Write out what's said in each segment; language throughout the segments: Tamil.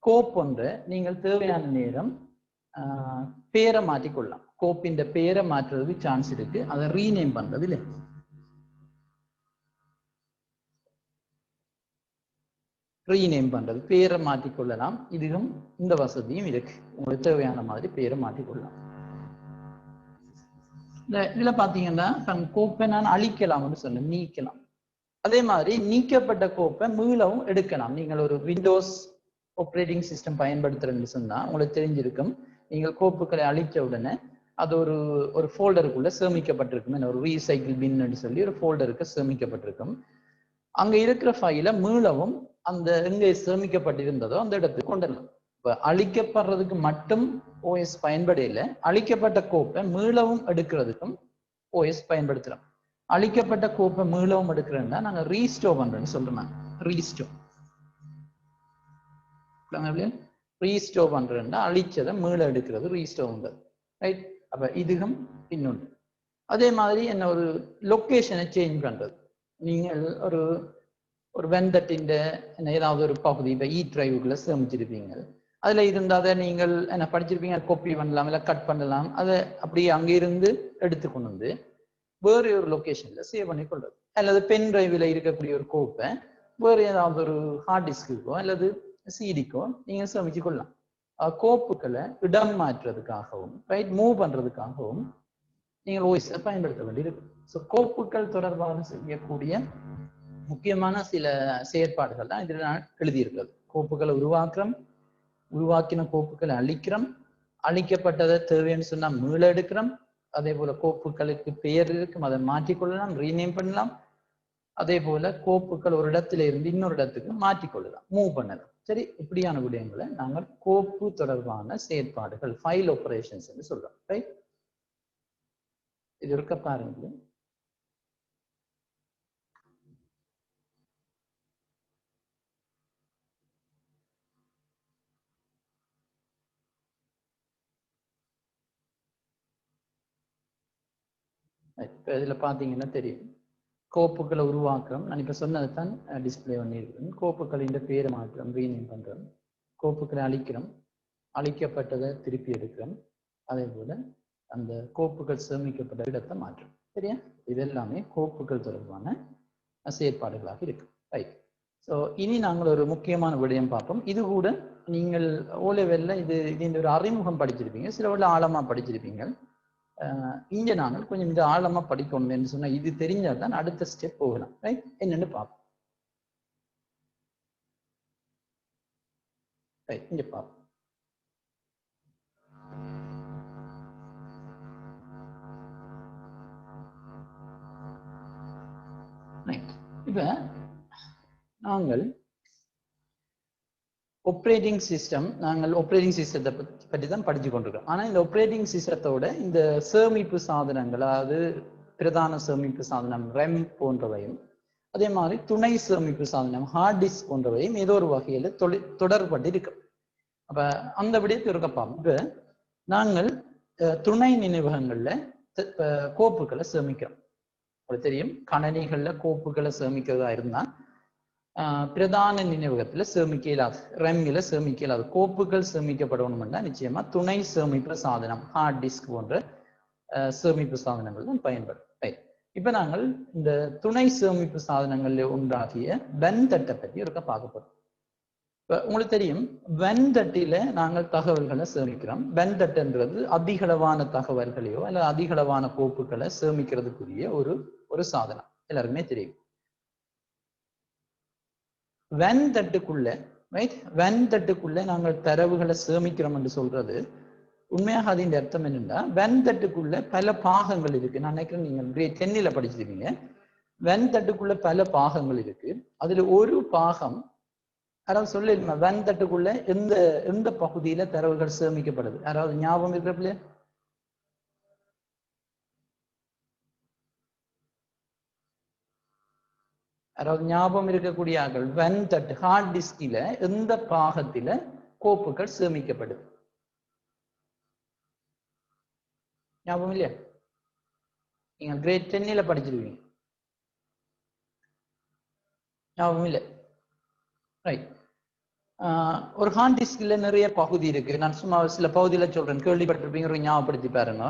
கோப் ஒன்று நீங்கள் தேவையான நேரம் பேரை மாற்றிக்கொள்ளலாம். கோப்பின் பேரை மாற்றுறதுக்கு சான்ஸ் இருக்கு. அதை ரீநேம் பண்றது இல்லை, ரீநேம் பண்றது, பேரை மாற்றிக்கொள்ளலாம். இதுவும் இந்த வசதியும் இருக்கு. உங்களுக்கு தேவையான மாதிரி பேரை மாற்றிக்கொள்ளலாம். இதுல பாத்தீங்கன்னா கோப்பை நான் அழிக்கலாம்னு சொன்னேன், நீக்கலாம். அதே மாதிரி நீக்கப்பட்ட கோப்பை மீளவும் எடுக்கலாம். நீங்கள் ஒரு விண்டோஸ் ஆப்ரேட்டிங் சிஸ்டம் பயன்படுத்துறேன்னு சொன்னா உங்களுக்கு தெரிஞ்சிருக்கும். நீங்கள் கோப்புகளை அழிச்ச உடனே அது ஒரு ஃபோல்டருக்குள்ள சேமிக்கப்பட்டிருக்கும். ஒரு ரீசைக்கிள் பின்னு சொல்லி ஒரு ஃபோல்டருக்கு சேமிக்கப்பட்டிருக்கும். அங்க இருக்கிற ஃபைலை மீளவும் அந்த எங்கே சேமிக்கப்பட்டிருந்ததோ அந்த இடத்துக்கு கொண்டுடலாம். இப்ப அழிக்கப்படுறதுக்கு மட்டும் ஓஎஸ் பயன்படையில, அழிக்கப்பட்ட கோப்பை மீளவும் எடுக்கிறதுக்கும் ஓஎஸ் பயன்படுத்துறோம். அழிக்கப்பட்ட கோப்பை மீளவும் எடுக்கிறேன்னா நாங்க ரீஸ்டோர் பண்றோம்னு சொல்றோம். ரீஸ்டோர் பண்றேன்னா அழிச்சதை மீள எடுக்கிறது ரீஸ்டோர் பண்றது, ரைட்? அப்ப இதுவும் இன்னொன்று. அதே மாதிரி என்ன ஒரு லொக்கேஷனை சேஞ்ச் பண்றது. நீங்கள் ஒரு வெந்தட்டின் ஏதாவது ஒரு பகுதி இப்போ இ டிரைவுக்குள்ள சேமிச்சிருப்பீங்க. அதுல இருந்தாத நீங்கள் என்ன படிச்சிருப்பீங்க, காப்பி பண்ணலாம், இல்லை கட் பண்ணலாம். அதை அப்படியே அங்கிருந்து எடுத்து கொண்டு வந்து வேறு ஒரு லொக்கேஷன்ல சேவ் பண்ணி கொள்றது. அல்லது பென் டிரைவில் இருக்கக்கூடிய ஒரு கோப்பை வேறு ஏதாவது ஒரு ஹார்ட் டிஸ்குக்கோ அல்லது சிடிக்கோ நீங்க சேமிச்சு கொள்ளலாம். கோப்புகளை இடம் மாற்றுறதுக்காகவும் ரைட் மூவ் பண்றதுக்காகவும் நீங்கள் ஓஎஸை பயன்படுத்த வேண்டியிருக்கு. ஸோ கோப்புகள் தொடர்பாக செய்யக்கூடிய முக்கியமான சில செயற்பாடுகள் தான் இதில் நான் எழுதியிருக்கிறது. கோப்புகளை உருவாக்கின கோப்புகளை அழிக்கிறோம், அழிக்கப்பட்டதை தேவைன்னு சொன்னா மீள எடுக்கிறோம். அதே போல கோப்புகளுக்கு பெயர் இருக்கும், அதை மாற்றிக்கொள்ளலாம், ரீநேம் பண்ணலாம். அதே போல கோப்புகள் ஒரு இடத்துல இருந்து இன்னொரு இடத்துக்கு மாற்றிக்கொள்ளலாம், மூவ் பண்ணலாம். சரி, இப்படியான விடயங்களை நாங்கள் கோப்பு தொடர்பான செயற்பாடுகள், ஃபைல் ஆபரேஷன்ஸ் என்று சொல்றோம். ரைட்? இது இருக்க பாருங்க. இப்போ இதில் பார்த்தீங்கன்னா தெரியும், கோப்புகளை உருவாக்குறோம். நான் இப்போ சொன்னதை தான் டிஸ்பிளே பண்ணியிருக்கிறேன். கோப்புகளின் பேரை மாற்றம், ரீநேம் பண்ணுறோம். கோப்புகளை அழிக்கிறோம், அழிக்கப்பட்டதை திருப்பி எடுக்கிறோம். அதே போல அந்த கோப்புகள் சேமிக்கப்பட்ட இடத்தை மாற்றும். சரியா? இதெல்லாமே கோப்புகள் தொடர்பான செயற்பாடுகளாக இருக்கு. ரைட். ஸோ இனி நாங்கள் ஒரு முக்கியமான விடயம் பார்ப்போம். இது கூட நீங்கள் ஓ லெவலில் இது ஒரு அறிமுகம் படிச்சிருப்பீங்க, சில உள்ள ஆழமா படிச்சிருப்பீங்க. இங்க நாங்கள் கொஞ்சம் இந்த ஆழமா படிக்கணும்னு சொன்னா இது தெரிஞ்சால் தான் அடுத்த ஸ்டெப் போகலாம். ரைட்? என்னன்னு பார்ப்போம். ரைட், இங்க பார்ப்போம். இப்ப நாங்கள் ஆப்ரேட்டிங் சிஸ்டத்தை பற்றி தான் படிச்சு கொண்டிருக்கோம். ஆனா இந்த ஆப்ரேட்டிங் சிஸ்டத்தோட இந்த சேமிப்பு சாதனங்கள், அதாவது பிரதான சேமிப்பு சாதனம் ரெம் போன்றவையும், அதே மாதிரி துணை சேமிப்பு சாதனம் ஹார்ட் டிஸ்க் போன்றவையும் ஏதோ ஒரு வகையில தொடர்பட்டு இருக்கு. அப்ப அந்த விடயத்தை இருக்கப்பா. இப்ப நாங்கள் துணை நினைவகங்கள்ல கோப்புகளை சேமிக்கிறோம். உங்களுக்கு தெரியும், கணனிகள்ல கோப்புகளை சேமிக்கிறதா இருந்தா பிரதான நினைவகத்துல சேமிக்க இயலாது, ரெம்ல சேமிக்க இயலாது. கோப்புகள் சேமிக்கப்படணும்னா நிச்சயமா துணை சேமிப்பு சாதனம் ஹார்ட் டிஸ்க் போன்ற சேமிப்பு சாதனங்கள் தான் பயன்படும். இப்ப நாங்கள் இந்த துணை சேமிப்பு சாதனங்கள்ல ஒன்றாகிய வென்தட்டை பற்றி இருக்க பார்க்க போறோம். இப்ப உங்களுக்கு தெரியும், வென்தட்டில நாங்கள் தகவல்களை சேமிக்கிறோம். வென்தட்டுன்றது அதிகளவான தகவல்களையோ அல்லது அதிகளவான கோப்புகளை சேமிக்கிறதுக்குரிய ஒரு சாதனம், எல்லாருக்குமே தெரியும். வென்தட்டுக்குள்ள வென்தட்டுக்குள்ள நாங்கள் தரவுகளை சேமிக்கிறோம் என்று சொல்றது உண்மையாக அதன் அர்த்தம் என்னன்னா, வென்தட்டுக்குள்ள பல பாகங்கள் இருக்கு. நான் நினைக்கிறேன் நீங்கள் கிரேட் 10ல படிச்சிருக்கீங்க. வென்தட்டுக்குள்ள பல பாகங்கள் இருக்கு. அதுல ஒரு பாகம், யாராவது சொல்லிருக்கா வென்தட்டுக்குள்ள எந்த பகுதியில தரவுகள் சேமிக்கப்படுது? யாராவது ஞாபகம் இருக்கிறப்பல? யாராவது ஞாபகம் இருக்கக்கூடிய ஆக்கள், வென்தட்டு ஹார்ட் டிஸ்கில எந்த பாகத்தில கோப்புகள் சேமிக்கப்படுது? ஞாபகம் இல்லையா? நீங்க கிரேட் 10ல படிச்சிருவீங்க. ஞாபகம் இல்லை? ரைட். ஒரு ஹார்ட் டிஸ்க்ல நிறைய பகுதி இருக்கு. நான் சும்மா சில பகுதியில சொல்றேன், கேள்விப்பட்டிருப்பீங்க, ஒரு ஞாபகப்படுத்தி பாருங்க.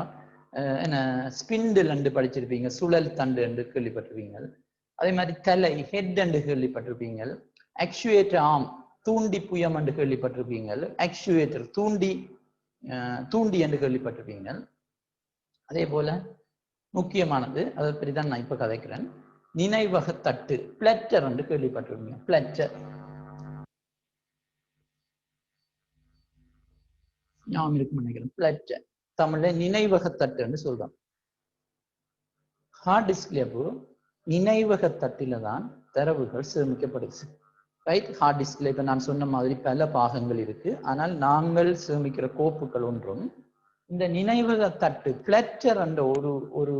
என்ன ஸ்பிண்டில் என்று படிச்சிருப்பீங்க, சுழல் தண்டு என்று கேள்விப்பட்டிருப்பீங்க. அதே மாதிரி தலை ஹெட் என்று கேள்விப்பட்டிருப்பீங்க. ஆக்சுவேட்டர் ஆம் தூண்டி புயம் என்று கேள்விப்பட்டிருப்பீங்க. ஆக்சுவேட்டர் தூண்டி என்று கேள்விப்பட்டிருப்பீங்க. அதே போல முக்கியமானது, அதை பற்றி தான் நான் இப்ப கதைக்கிறேன், நினைவக தட்டு பிளட்டர் என்று கேள்விப்பட்டிருப்பீங்க. பிளட்டர் ஞாபகம் இருக்குன்னு நினைக்கிறேன். பிளட்டர் தமிழ்ல நினைவக தட்டுன்னு சொல்றோம். ஹார்ட் டிஸ்க்ல நினைவக தட்டில தான் தரவுகள் சேமிக்கப்படுது. ரைட், ஹார்ட் டிஸ்க்ல இப்ப நான் சொன்ன மாதிரி பல பாகங்கள் இருக்கு. ஆனால் நாங்கள் சேமிக்கிற கோப்புகள் ஒன்றும் இந்த நினைவக தட்டு பிளட்டர் என்ற ஒரு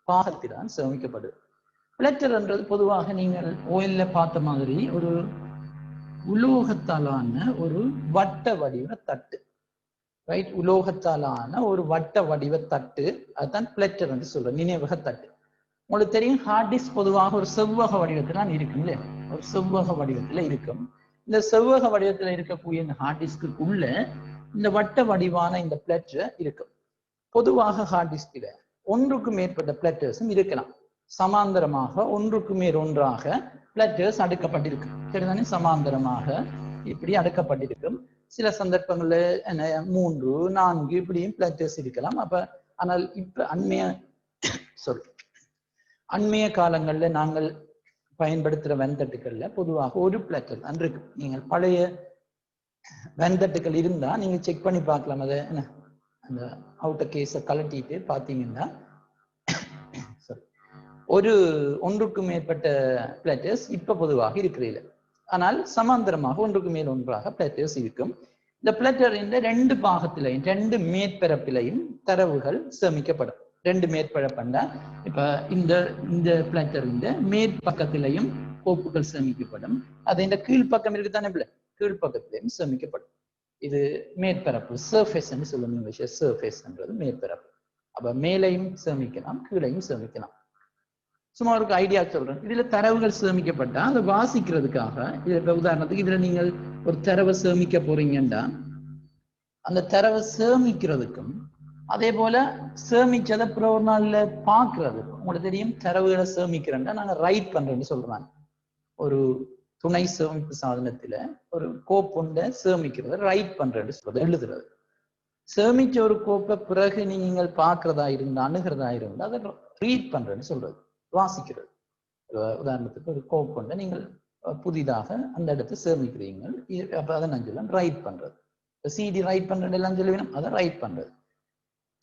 பாகத்தில் தான் சேமிக்கப்படுது. பிளட்டர் என்றது பொதுவாக நீங்கள் ஓயில்ல பார்த்த மாதிரி ஒரு உலோகத்தாலான ஒரு வட்ட வடிவ தட்டு. ரைட், உலோகத்தாலான ஒரு வட்ட வடிவ தட்டு, அதுதான் பிளட்டர் என்று சொல்றோம், நினைவக தட்டு. உங்களுக்கு தெரியும், ஹார்ட் டிஸ்க் பொதுவாக ஒரு செவ்வக வடிவத்தில் தான் இருக்கும் இல்லையா? ஒரு செவ்வக வடிவத்துல இருக்கும். இந்த செவ்வக வடிவத்துல இருக்கக்கூடிய இந்த ஹார்ட் டிஸ்க்குள்ள இந்த வட்ட வடிவான இந்த பிளட்டர் இருக்கும். பொதுவாக ஹார்ட் டிஸ்கில ஒன்றுக்கு மேற்பட்ட பிளட்டர்ஸும் இருக்கலாம். சமாந்தரமாக ஒன்றுக்கு மேல் ஒன்றாக பிளட்டர்ஸ் அடுக்கப்பட்டிருக்கும். சரிதானே? சமாந்தரமாக இப்படி அடுக்கப்பட்டிருக்கும். சில சந்தர்ப்பங்கள்ல 3, 4 இப்படியும் பிளட்டர்ஸ் இருக்கலாம். அப்ப ஆனால் இப்ப அண்மைய காலங்கள்ல நாங்கள் பயன்படுத்துற வெண்தட்டுகள்ல பொதுவாக ஒரு பிளட்டர் தான் இருக்கு. நீங்கள் பழைய வெண்தட்டுகள் இருந்தா நீங்க செக் பண்ணி பார்க்கலாம். அதை அந்த அவுட்டர் கேஸை கலட்டிட்டு பார்த்தீங்கன்னா ஒன்றுக்கு மேற்பட்ட பிளட்டர்ஸ் இப்ப பொதுவாக இருக்கிறது. ஆனால் சமாந்தரமாக ஒன்றுக்கு மேல் ஒன்றாக பிளட்டர்ஸ் இருக்கும். இந்த பிளட்டரின் 2 பாகத்திலையும் 2 மேற்பரப்பிலையும் தரவுகள் சேமிக்கப்படும். 2 மேற்பரப்புண்டா இப்ப இந்த பிளட்டரின் மேற்பக்கத்திலையும் கோப்புகள் சேமிக்கப்படும். அது இந்த கீழ்ப்பக்கம் இருக்குதானே, கீழ்ப்பக்கத்திலையும் சேமிக்கப்படும். இது மேற்பரப்பு, சர்ஃபேஸ் என்று சொல்லுவோம் இங்கிலீஷ்ல. சர்ஃபேஸ்ன்றது மேற்பரப்பு. அப்ப மேலையும் சேமிக்கலாம், கீழையும் சேமிக்கலாம். சும்மா ஒரு ஐடியா சொல்றேன். இதுல தரவுகள் சேமிக்கப்பட்டா அதை வாசிக்கிறதுக்காக, இதுல உதாரணத்துக்கு இதுல நீங்கள் ஒரு தரவை சேமிக்க போறீங்கன்னா அந்த தரவை சேமிக்கிறதுக்கும் அதே போல சேமிச்சதை பிற ஒரு நாள்ல பாக்குறதுக்கும், உங்களுக்கு தெரியும் தரவுகளை சேமிக்கிறேன்னா நாங்க ரைட் பண்றேன்னு சொல்றாங்க. ஒரு துணை சேமிப்பு சாதனத்துல ஒரு கோப்புண்ட சேமிக்கிறது ரைட் பண்றேன்னு சொல்றது, எழுதுறது. சேமிச்ச ஒரு கோப்பை பிறகு நீங்கள் பார்க்கறதா இருந்தா, அணுகிறதா இருந்தா அதை ரீட் பண்றேன்னு சொல்றது, வாசிக்கிறது. உதாரணத்துக்கு ஒரு கோப்புண்ட நீங்கள் புதிதாக அந்த இடத்தை சேமிக்கிறீங்க, அப்ப அதை நான் சொல்ல ரைட் பண்றது. சிடி ரைட் பண்றது எல்லாம் சொல்லுவேன், அதை ரைட் பண்றது.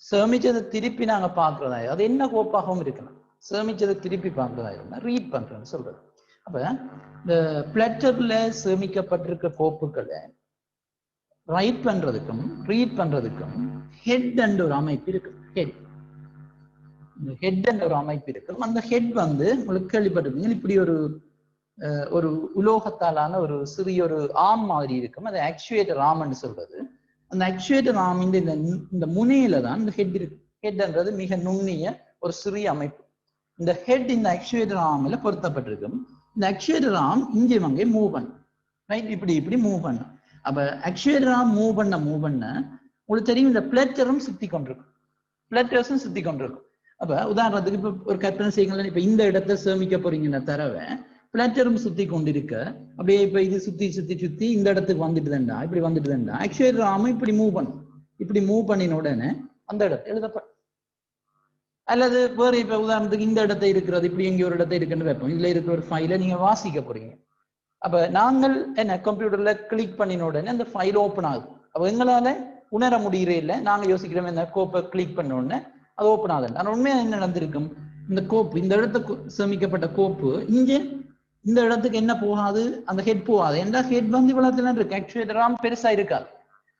சேமிச்சதை திருப்பி நாங்க பாக்குறதா, அது என்ன கோப்பாகவும் இருக்கணும், சேமிச்சதை திருப்பி பார்க்கறதா இருந்தா ரீட் பண்றேன்னு சொல்றது. அப்ப இந்த பிளட்டர்ல சேமிக்கப்பட்டிருக்க கோப்புகளை ரைட் பண்றதுக்கும் ரீட் பண்றதுக்கும் ஹெட் என்ற ஒரு அமைப்பு இருக்கு. ஹெட் என்ற ஒரு அமைப்பு இருக்கும். அந்த ஹெட் உங்களுக்கு கேள்விப்பட்டிருப்பீங்க, இப்படி ஒரு உலோகத்தாலான ஒரு சிறிய ஒரு ஆம் மாதிரி இருக்கும். அது ஆக்சுவேட்டர் ஆம்னு சொல்றது. அந்த ஆக்சுவேட்டர் ஆம் இந்த முனையில தான் இந்த ஹெட் இருக்கு. ஹெட்ன்றது மிக நுண்ணிய ஒரு சிறிய அமைப்பு. இந்த ஹெட் இந்த ஆக்சுவேட்டர் ஆம்ல பொருத்தப்பட்டிருக்கும். இந்த ஆக்சுவேட்டர் ஆம் இங்கே அங்கே மூவ் பண்ணும். ரைட், இப்படி மூவ் பண்ணும். அப்ப ஆக்சுவேட்டர் ஆம் மூவ் பண்ண உங்களுக்கு தெரியும், இந்த பிளட்டரும் சுத்தி கொண்டிருக்கும், பிளட்டர்ஸும் சுத்தி கொண்டிருக்கும். அப்ப உதாரணத்துக்கு இப்ப ஒரு கற்பனை செய்யுங்களேன், இப்ப இந்த இடத்தை சேமிக்க போறீங்கன்னா தரவை பிளட்டரும் சுத்தி கொண்டிருக்க, அப்படியே இப்ப இது சுத்தி சுத்தி சுத்தி இந்த இடத்துக்கு வந்துட்டுதுண்டா, இப்படி வந்துட்டுதுண்டா ஆக்சுவேட்டர் ஆம இப்படி மூவ் பண்ணும். இப்படி மூவ் பண்ணின உடனே அந்த இடத்தை எழுதப்படும். அல்லது வேறு இப்ப உதாரணத்துக்கு இந்த இடத்தை இருக்கிறது, இப்படி எங்க ஒரு இடத்தை இருக்குன்னு வைப்போம். இதுல இருக்கிற ஒரு ஃபைலை நீங்க வாசிக்க போறீங்க. அப்ப நாங்கள் கம்ப்யூட்டர்ல கிளிக் பண்ணின உடனே அந்த ஃபைல் ஓப்பன் ஆகுது. அப்ப எங்களால உணர முடியறே இல்லை, நாங்க யோசிக்கிறோம் இந்த கோப்பை கிளிக் பண்ண உடனே அது ஓப்பன் ஆகுது. ஆனா உண்மையா என்ன நடந்திருக்கும், இந்த கோப்பு இந்த இடத்துக்கு சேமிக்கப்பட்ட கோப்பு இங்கே இந்த இடத்துக்கு என்ன போகாது, அந்த ஹெட் போகாது. ஏன்னா ஹெட் இவ்வளவுல இருக்கு, ஆக்சுவேட்டராம் பெருசா இருக்காது.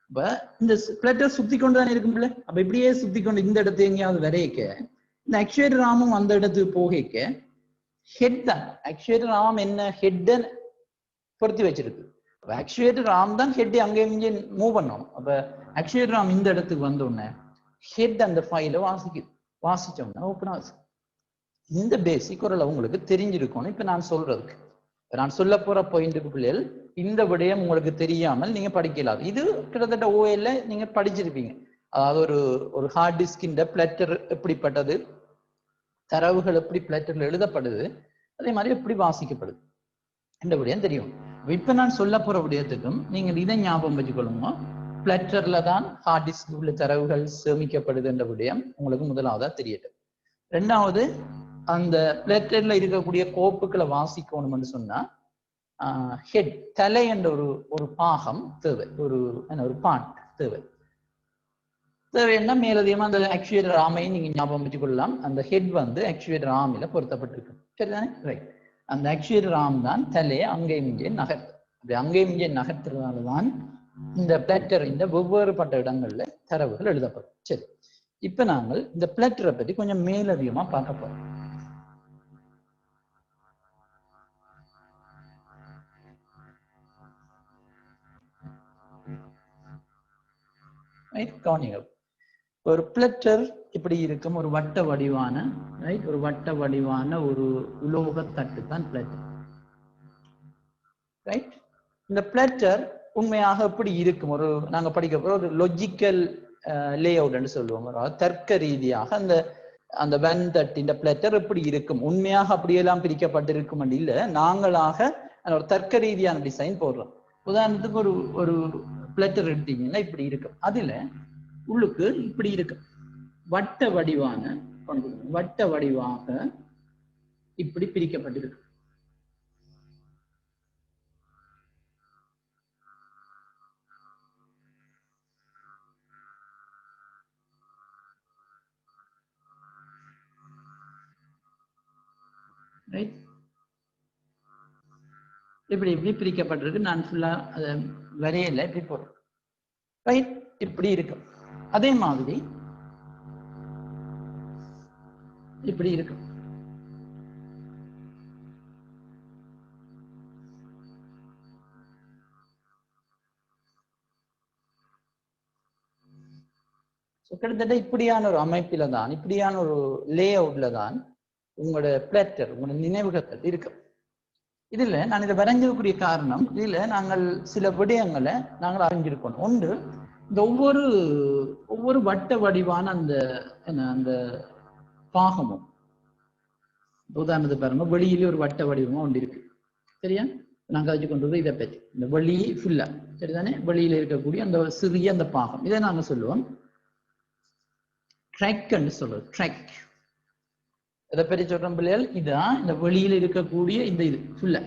அப்ப இந்த பிளட்டர் சுத்தி கொண்டுதானே இருக்கும்ல. அப்ப இப்படியே சுத்தி கொண்டு இந்த இடத்து எங்கேயாவது வரைக்க இந்த ஆக்சுவேட்டர் ஆமும் அந்த இடத்துக்கு போகிக்க ஹெட் தான். ஆக்சுவேட்டர் ஆம் என்ன ஹெட் பொருத்தி வச்சிருக்கு. ஆக்சுவேட்டர் ஆம் தான் ஹெட் அங்கே இங்கே மூவ் பண்ணணும். அப்ப ஆக்சுவேட்டர் ஆம் இந்த இடத்துக்கு வந்த உடனே ஹெட் அந்த ஃபைலை வாசிச்சோம்னா ஓப்பன் ஆகுது. இந்த பேசிக் ஒரு உங்களுக்கு தெரிஞ்சிருக்கணும். இப்ப நான் சொல்றதுக்கு நான் சொல்ல போற பாயிண்ட்டுக்கு பிள்ளைகள் இந்த விடயம் உங்களுக்கு தெரியாமல் நீங்க படிக்கலாம். இது கிட்டத்தட்ட ஓஎல்ல நீங்க படிச்சிருப்பீங்க. அதாவது ஒரு ஹார்ட் டிஸ்கின் பிளட்டர் எப்படிப்பட்டது, தரவுகள் எப்படி பிளட்டர்ல எழுதப்படுது, அதே மாதிரி எப்படி வாசிக்கப்படுது, இந்த விடயம் தெரியும். இப்ப நான் சொல்ல போற விடயத்துக்கும் நீங்கள் இதை ஞாபகம் வச்சுக்கொள்ளுங்க. பிளட்டர்ல தான் ஹார்ட் டிஸ்க் உள்ள தரவுகள் சேமிக்கப்படுது என்ற விடயம் உங்களுக்கு முதலாவதா தெரியட்டும். ரெண்டாவது, அந்த பிளட்டர்ல இருக்கக்கூடிய கோப்புகளை வாசிக்கணும்னு சொன்னா ஹெட், தலை என்ற ஒரு பாகம் தேவை, ஒரு பார்ட் தேவை. தேவைன்னா மேலதிகமா அந்த ஆக்சுவேட்டர் ஆமையை நீங்க ஞாபகம் வச்சுக்கொள்ளலாம். அந்த ஹெட் வந்து ஆக்சுவேட்டர் ஆமில பொருத்தப்பட்டிருக்கு, சரிதானே? ரைட். அந்த ஆக்சுவேட்டர் ஆம் தான் தலையை அங்கேயும் இங்கே நகர்த்து. அப்படி அங்கேயும் இங்கே நகர்த்துறதுனாலதான் இந்த பிளட்டர் இந்த வெவ்வேறுபட்ட இடங்கள்ல தரவுகள் எழுதப்படும். சரி, இப்ப நாங்கள் இந்த பிளட்டரை பற்றி கொஞ்சம் மேலதிகமா பார்க்க போறோம். கவனிங்கள், ஒரு பிளட்டர் இப்படி இருக்கும், ஒரு வட்ட வடிவான, ரைட், ஒரு வட்ட வடிவான ஒரு உலோக தட்டு தான் பிளட்டர், ரைட். இந்த பிளட்டர் உண்மையாக எப்படி இருக்கும், நாங்க படிக்க போற ஒரு லாஜிக்கல் லே அவுட்னு சொல்லுவோம். தர்க்க ரீதியாக அந்த வன் தட்டின் பிளட்டர் எப்படி இருக்கும், உண்மையாக அப்படியெல்லாம் பிரிக்கப்பட்டிருக்கும் இல்ல, நாங்களாக ஒரு தர்க்க ரீதியான டிசைன் போடுறோம். உதாரணத்துக்கு ஒரு பிளட்டர் எடுத்தீங்கன்னா இப்படி இருக்கும், அதுல உள்ளுக்கு இப்படி இருக்கு, வட்ட வடிவாக இப்படி பிரிக்கப்பட்டிருக்கு. இப்படி பிரிக்கப்பட்டிருக்கு. நான் ஃபுல்லா வரையில இப்படி போடுறேன், ரைட். இப்படி இருக்கும். அதே மாதிரி இப்படி இருக்கும். கிட்டத்தட்ட இப்படியான ஒரு அமைப்பில தான், இப்படியான ஒரு லே அவுட்ல தான் உங்களோட பிளட்டர், உங்களோட நினைவகத்தில் இருக்கு. இதுல நான் இதை வரைஞ்சதுக்குரிய காரணம், இதுல நாங்கள் சில விடயங்களை நாங்கள் அறிஞ்சிருக்கோம். ஒன்று, இந்த ஒவ்வொரு வட்ட வடிவான அந்த பாகமும், உதாரணத்துக்கு பாருங்க, வெளியிலே ஒரு வட்ட வடிவமா ஒன்று இருக்கு, சரியா? நாங்க வச்சு கொண்டு இதை பற்றி இந்த வெளி ஃபுல்லா, சரிதானே? வெளியில இருக்கக்கூடிய அந்த சிறிய அந்த பாகம், இதை நாங்க சொல்லுவோம் ட்ராக்ன்னு சொல்றோம். ட்ராக் எதை பற்றி சொல்றோம் பிள்ளைகள்? இதான் இந்த வெளியில இருக்கக்கூடிய இந்த இது ஃபுல்லா,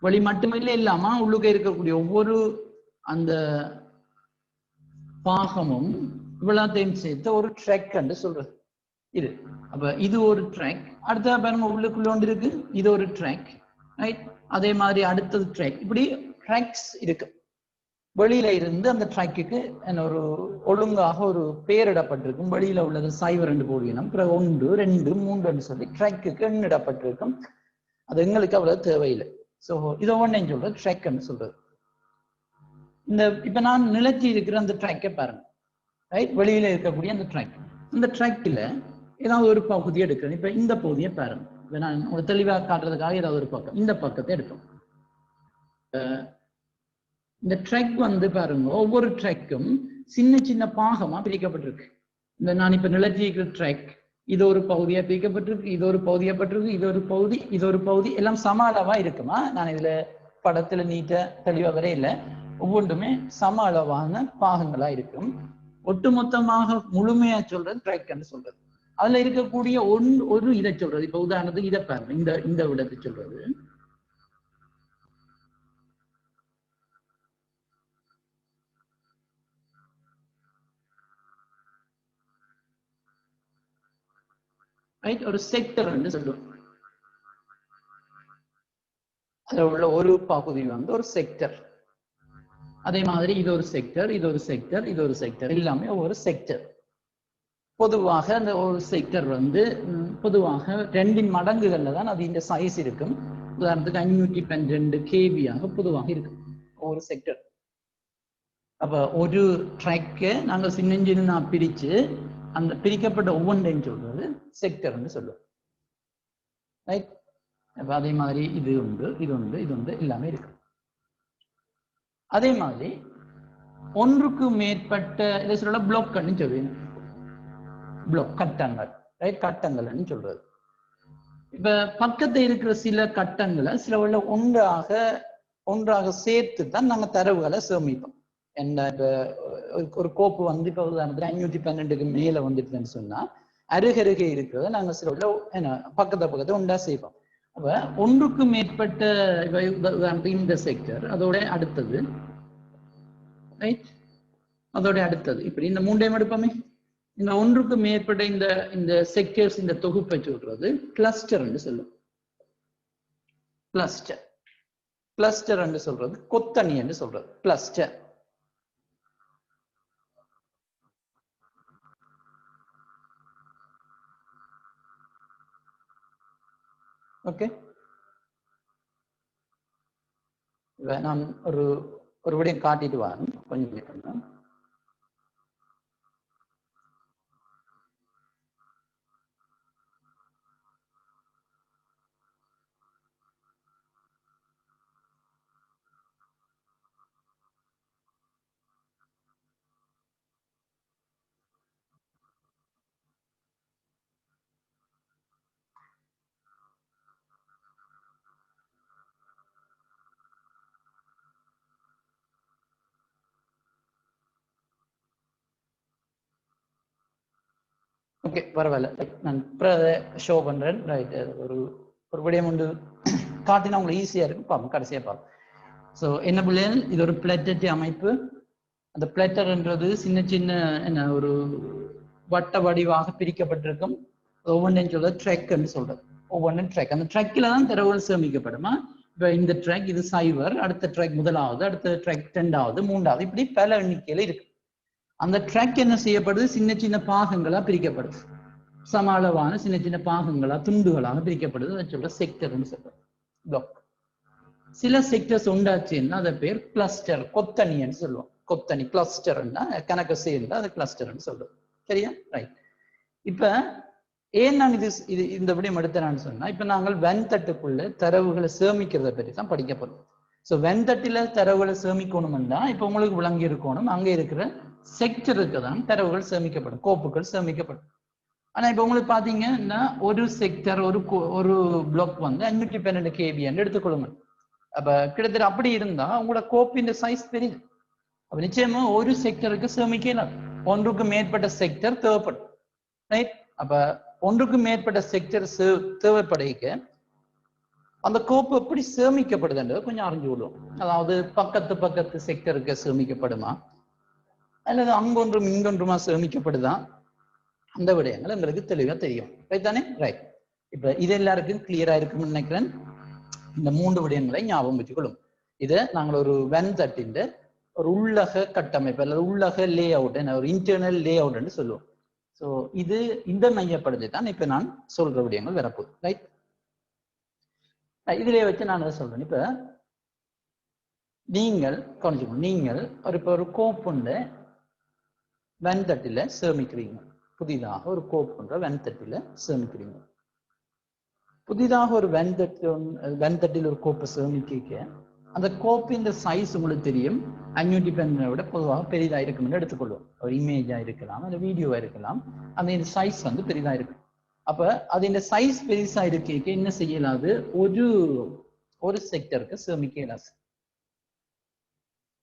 வெளி மட்டுமில்லை இல்லாம உள்ளுக்க இருக்கக்கூடிய ஒவ்வொரு அந்த பாகமும் இவ்வளத்தையும் சேர்த்து ஒரு ட்ராக் என்று சொல்றது இது. அப்ப இது ஒரு ட்ராக். அடுத்த பாருங்க, உள்ளுக்குள்ள ஒன்று இருக்கு, இது ஒரு ட்ராக், ரைட். அதே மாதிரி அடுத்தது ட்ராக். இப்படி ட்ராக்ஸ் இருக்கு. வெளியில இருந்து அந்த ட்ராக்குக்கு ஒரு ஒழுங்காக ஒரு பெயரிடப்பட்டிருக்கும். வெளியில உள்ளது 0 போடுவீனம், பிறகு 1 2 3 சொல்லி ட்ராக்குக்கு எண்ணிடப்பட்டிருக்கும். அது எங்களுக்கு அவ்வளவு தேவையில்லை. ஸோ இதை ஒன்றையும் சொல்றது ட்ராக்ன்னு சொல்றது. இப்ப நான் நிலத்தி இருக்கிற அந்த ட்ராக்கை பாருங்க, ரைட். வெளியில இருக்கக்கூடிய அந்த ட்ராக், இந்த ட்ராக்ல ஏதாவது ஒரு பகுதியை எடுக்கிறேன். இப்ப இந்த பகுதியை பாருங்க, நான் ஒரு தெளிவாக காட்டுறதுக்காக ஏதாவது ஒரு பக்கம், இந்த பக்கத்தை எடுப்போம். இந்த ட்ராக் வந்து பாருங்க, ஒவ்வொரு ட்ராக்கும் சின்ன சின்ன பாகமா பிரிக்கப்பட்டிருக்கு. நான் இப்ப நிலத்தி இருக்கிற ட்ராக், இது ஒரு பகுதியா பிரிக்கப்பட்டிருக்கு, இது ஒரு பகுதியா பட்டிருக்கு, இது ஒரு பகுதி, இது ஒரு பகுதி, எல்லாம் சம அளவா இருக்குமா? நான் இதுல படத்துல நீட்ட தெளிவா வரையில, ஒவ்வொன்றுமே சம அளவான பாகங்களா இருக்கும். ஒட்டுமொத்தமாக முழுமையா சொல்றது ட்ராக்ன்னு சொல்றது. அதுல இருக்கக்கூடிய ஒரு இதை சொல்றது. இப்ப உதாரணத்துக்கு இதை பாருங்க, இந்த விடத்தை சொல்றது. ரைட், ஒரு செக்டர் சொல்லுவோம். அதுல உள்ள ஒரு பகுதி வந்து ஒரு செக்டர். அதே மாதிரி இது ஒரு செக்டர், இது ஒரு செக்டர், இது ஒரு செக்டர், எல்லாமே ஒரு செக்டர். பொதுவாக அந்த ஒரு செக்டர் வந்து பொதுவாக 2 மடங்குகள்ல தான் அது இந்த சைஸ் இருக்கும். உதாரணத்துக்கு 512 KB பொதுவாக இருக்கும் ஒரு செக்டர். அப்ப ஒரு ட்ராக்கை நாங்கள் சின்ன பிரிச்சு அந்த பிரிக்கப்பட்ட ஒவ்வொன்றையும் சொல்றது செக்டர்ன்னு சொல்லுவோம், ரைட். அப்ப அதே மாதிரி இது உண்டு, இது உண்டு, இது உண்டு, எல்லாமே இருக்கு. அதே மாதிரி ஒன்றுக்கு மேற்பட்ட இதை சொல்ல பிளாக்னு சொல்லுவீங்க. பிளாக் கட்டங்கள், ரைட்? கட்டங்கள்னு சொல்றது. இப்ப பக்கத்துல இருக்கிற சில கட்டங்களை சில உள்ள ஒன்றாக சேர்த்து தான் நாங்க தரவுகளை சேமிப்போம். என்ன இப்ப ஒரு கோப்பு வந்து இப்ப உதாரணத்துல 512க்கு மேல வந்துட்டுன்னு சொன்னா அருகருகே இருக்கிறத நாங்க சில உள்ள என்ன பக்கத்தை ஒன்றா செய்வோம். அப்ப ஒன்றுக்கு மேற்பட்ட இந்த செக்டர், அதோட அடுத்தது, ரைட்? அதோட அடுத்தது இப்படி இந்த மூன்றையும் எடுப்போமே. இந்த ஒன்றுக்கு மேற்பட்ட இந்த செக்டர்ஸ், இந்த தொகுப்பை சொல்றது கிளஸ்டர் என்று சொல்லும். கிளஸ்டர் கிளஸ்டர் என்று சொல்றது கொத்தணி என்று சொல்றது கிளஸ்டர். ஓகே, நான் ஒரு விடயம் காட்டிட்டு வரேன் கொஞ்சம். ஓகே, பரவாயில்ல, நான் ஷோ பண்றேன். ரைட், ஒரு விடயம் உண்டு காட்டினா உங்களுக்கு ஈஸியா இருக்கும். பார்ப்போம், கடைசியா பார்ப்போம். ஸோ என்ன பிள்ளைகள், இது ஒரு பிளேட்டட் அமைப்பு. அந்த பிளேட்டர்ன்றது சின்ன சின்ன என்ன ஒரு வட்ட வடிவாக பிரிக்கப்பட்டிருக்கும். ஒவ்வொன்றையும் சொல்றது ட்ரெக்ன்னு சொல்றது. ஒவ்வொன்றும் ட்ரெக். அந்த ட்ரெக்கில் தான் தரவுகள் சேமிக்கப்படுமா. இப்போ இந்த ட்ரெக் இது 0, அடுத்த ட்ரெக் முதலாவது, அடுத்த ட்ரெக் 2வது, 3வது, இப்படி பல எண்ணிக்கையில இருக்கு. அந்த ட்ரெக் என்ன செய்யப்படுது, சின்ன சின்ன பாகங்களா பிரிக்கப்படுது. சம அளவான சின்ன சின்ன பாகங்களா, துண்டுகளாக பிரிக்கப்படுது. அதை சொல்ற செக்டர்னு சொல்றது. பிளாக். சில செக்டர்ஸ் உண்டாச்சுன்னா அதை பேர் கிளஸ்டர், கொத்தணின்னு சொல்லுவோம். கொத்தணி கிளஸ்டர்னா கணக்கு சேர்ந்தா அது கிளஸ்டர்னு சொல்றது. சரியா? ரைட். இப்ப ஏன் நான் இந்த விடயம் எடுத்தேன்னு சொன்னா, இப்ப நாங்கள் வெண்தட்டுக்குள்ள தரவுகளை சேமிக்கிறத பற்றி தான் படிக்க போறோம். ஸோ வெண்தட்டில தரவுகளை சேமிக்கணும்னா இப்ப உங்களுக்கு விளங்கி இருக்கணும், அங்க இருக்கிற செக்டருக்கு தான் தரவுகள் சேமிக்கப்படும், கோப்புகள் சேமிக்கப்படும். ஆனா இப்ப உங்களுக்கு பாத்தீங்கன்னா ஒரு செக்டர் ஒரு பிளாக் வந்து 512 KB எடுத்துக்கொள்ளுங்க. அப்ப கிட்டத்தட்ட அப்படி இருந்தா உங்களோட கோப்பின் சைஸ் பெரிய. அப்ப நிச்சயமா ஒரு செக்டருக்கு சேமிக்கலாம். ஒன்றுக்கு மேற்பட்ட செக்டர் தேவைப்படும், ரைட்? அப்ப ஒன்றுக்கு மேற்பட்ட செக்டர் தேவைப்படைக்க அந்த கோப்பு எப்படி சேமிக்கப்படுதுன்றது கொஞ்சம் அறிஞ்சு விடுவோம். அதாவது பக்கத்து செக்டருக்கு சேமிக்கப்படுமா, அல்லது அங்கொன்றும் இங்கொன்றுமா சேமிக்கப்படுதா, அந்த விடயங்கள் எங்களுக்கு தெளிவா தெரியும். ரைட் தானே? ரைட். இப்ப இது எல்லாருக்கும் கிளியரா இருக்குன்னு நினைக்கிறேன். இந்த 3 விடயங்களை ஞாபகம் வச்சுக்கொள்ளும். இது நாங்கள் ஒரு வெண்தட்டின் ஒரு உள்ளக கட்டமைப்பு அல்லது உள்ளக லே அவுட், ஒரு இன்டர்னல் லே அவுட்னு சொல்லுவோம். ஸோ இது இந்த மையப்படுத்தி தான் இப்ப நான் சொல்ற விடயங்கள் வரப்போகுது. ரைட்? இதுலயே வச்சு நான் அதை சொல்றேன். இப்ப நீங்கள் ஒரு கோப்புண்ட வெண்தட்டில சேமிக்கிறீங்க. புதிதாக ஒரு கோப்புண்ட வெண்தட்டில சேமிக்கிறீங்க. புதிதாக ஒரு வெண்தட்டில் ஒரு கோப்பை சேமிக்க அந்த கோப்பின் சைஸ் உங்களுக்கு தெரியும், 512 விட பொதுவாக பெரிதா இருக்கும்னு எடுத்துக்கொள்வோம். ஒரு இமேஜா இருக்கலாம், அந்த வீடியோவா இருக்கலாம். அந்த சைஸ் வந்து பெரிதா இருக்கும். அப்ப அது இந்த சைஸ் பெருசா இருக்க என்ன செய்யலாது, ஒரு செக்டருக்கு சேமிக்க இயலாது.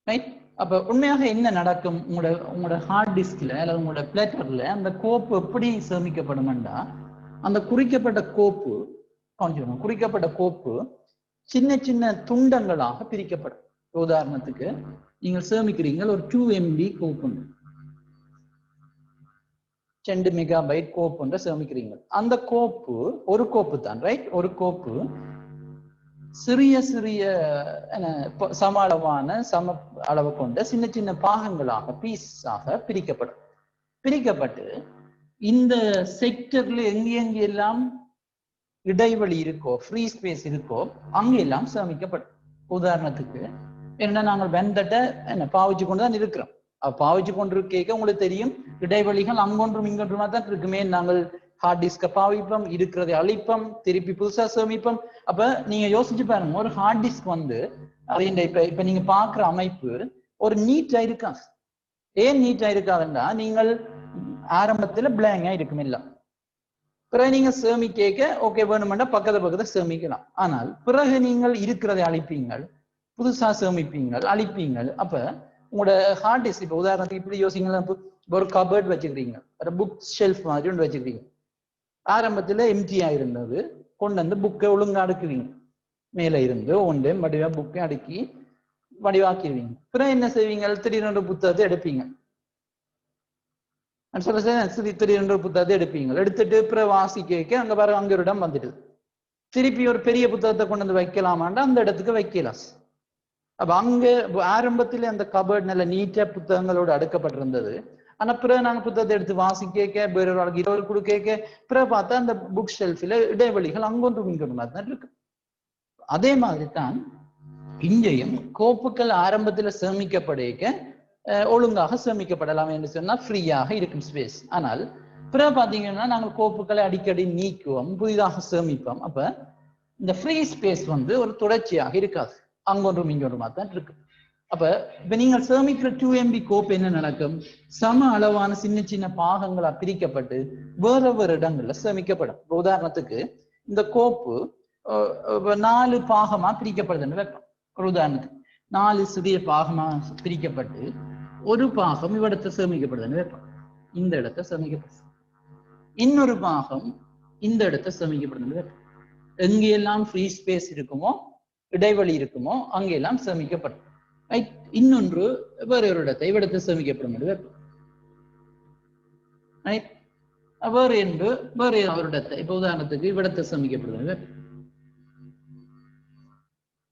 ரைட்? அப்ப உண்மையாக என்ன நடக்கும், உங்களோட ஹார்ட் டிஸ்க்ல அல்லது உங்களோட பிளேட்டர்ல அந்த கோப்பு எப்படி சேமிக்கப்படும்னா, அந்த குறிக்கப்பட்ட கோப்பு சின்ன சின்ன துண்டங்களாக பிரிக்கப்படும். உதாரணத்துக்கு நீங்கள் சேமிக்கிறீங்க ஒரு 2 MB கோப்பு, 2 MB கோப்பு சேமிக்கிறீங்க. அந்த கோப்பு ஒரு கோப்பு தான், ரைட்? ஒரு கோப்பு சிறிய சம அளவு கொண்ட சின்ன சின்ன பாகங்களாக, பீஸாக பிரிக்கப்பட்டு இந்த செக்டர்ல எங்கெல்லாம் இடைவெளி இருக்கோ, ஃப்ரீ ஸ்பேஸ் இருக்கோ, அங்கெல்லாம் சேமிக்கப்படும். உதாரணத்துக்கு என்ன, நாங்கள் வெண்தட்டை பாவிச்சு கொண்டுதான் இருக்கிறோம். பாவிச்சு கொண்டிருக்க உங்களுக்கு தெரியும், இடைவெளிகள் அங்கொன்றும் இங்கொன்றுமா தான் இருக்குமே. நாங்கள் ஹார்ட் டிஸ்கை பாவிப்போம், இருக்கிறதை அழிப்போம், திருப்பி புதுசா சேமிப்போம். அப்ப நீங்க யோசிச்சு பாருங்க, ஒரு ஹார்ட் டிஸ்க் வந்து அது இப்ப நீங்க பாக்குற அமைப்பு ஒரு நீட்டா இருக்காது. ஏன் நீட்டா இருக்காதுன்னா, நீங்கள் ஆரம்பத்துல பிளாங்கா இருக்கும் இல்ல, பிறகு நீங்க சேமிக்க ஓகே வேணுமெண்டா பக்கத்தை சேமிக்கலாம். ஆனால் பிறகு நீங்கள் இருக்கிறதை அழிப்பீங்கள், புதுசா சேமிப்பீங்கள், அழிப்பீங்கள். அப்ப உங்களோட ஹார்ட் டிஸ்க், இப்ப உதாரணத்துக்கு இப்படி யோசிங்களா, ஒரு கபர்ட் வச்சுக்கிறீங்க, ஒரு புக் ஷெல்ஃப் மாதிரி ஒன்று வச்சுக்கிறீங்க. ஆரம்பத்துல எம்டியா இருந்தது, கொண்டு வந்து புக்கை ஒழுங்கா அடுக்குவீங்க, மேல இருந்து ஒன்றே வடிவா புக்கை அடுக்கி வடிவாக்கிடுவீங்க. பிறகு என்ன செய்வீங்க, திடீரென்று புத்தகத்தை எடுப்பீங்க, திடீரென்று புத்தகத்தை எடுப்பீங்க, எடுத்துட்டு பிறகு வாசிக்க அங்க பாருங்க அங்க ஒரு இடம் வந்துடுது. திருப்பி ஒரு பெரிய புத்தகத்தை கொண்டு வந்து வைக்கலாமாண்டா அந்த இடத்துக்கு வைக்கலாம். அப்ப அங்க ஆரம்பத்துல அந்த கபர்ட் நல்ல நீட்டா புத்தகங்களோடு அடுக்கப்பட்டிருந்தது. ஆனா பிறகு நாங்க புத்தகத்தை எடுத்து வாசிக்க வேற ஒரு ஆளுக்கு இருவர் கொடுக்க பிறகு பார்த்தா அந்த புக் ஷெல்ஃபில் இடைவெளிகள் அங்கொன்று இங்க மாதிரி தான் இருக்கு. அதே மாதிரி தான் இங்கேயும் கோப்புகள் ஆரம்பத்துல சேமிக்கப்படுக ஒழுங்காக சேமிக்கப்படலாம் என்று சொன்னா ஃப்ரீயாக இருக்கும் ஸ்பேஸ். ஆனால் பிறகு பாத்தீங்கன்னா நாங்கள் கோப்புகளை அடிக்கடி நீக்குவோம், புதிதாக சேமிப்போம். அப்ப இந்த ஃப்ரீ ஸ்பேஸ் வந்து ஒரு தொடர்ச்சியாக இருக்காது, அங்கொன்றும் இங்கொன்றுமா தான் இருக்கு. அப்ப இப்ப நீங்கள் சேமிக்கிற 2 MB கோப்பு என்ன நடக்கும், சம அளவான சின்ன சின்ன பாகங்களா பிரிக்கப்பட்டு வேற வேறு இடங்கள்ல சேமிக்கப்படும். உதாரணத்துக்கு இந்த கோப்பு 4 பாகமா பிரிக்கப்படுதுன்னு வைப்போம். ஒரு உதாரணத்துக்கு 4 சிறிய பாகமா பிரிக்கப்பட்டு ஒரு பாகம் இவ்விடத்தை சேமிக்கப்படுதுன்னு வைப்போம், இந்த இடத்தை சேமிக்கப்படுது. இன்னொரு பாகம் இந்த இடத்தை சேமிக்கப்படுதுன்னு வைப்போம். எங்கெல்லாம் ஃப்ரீ ஸ்பேஸ் இருக்குமோ, இடைவெளி இருக்குமோ அங்கெல்லாம் சேமிக்கப்படும். இன்னொன்று வேற ஒரு இடத்தை இவ்விடத்தை சேமிக்கப்படும். வேறு என்று வேற ஒரு இடத்தை, இப்ப உதாரணத்துக்கு இவ்விடத்தை சேமிக்கப்படுது.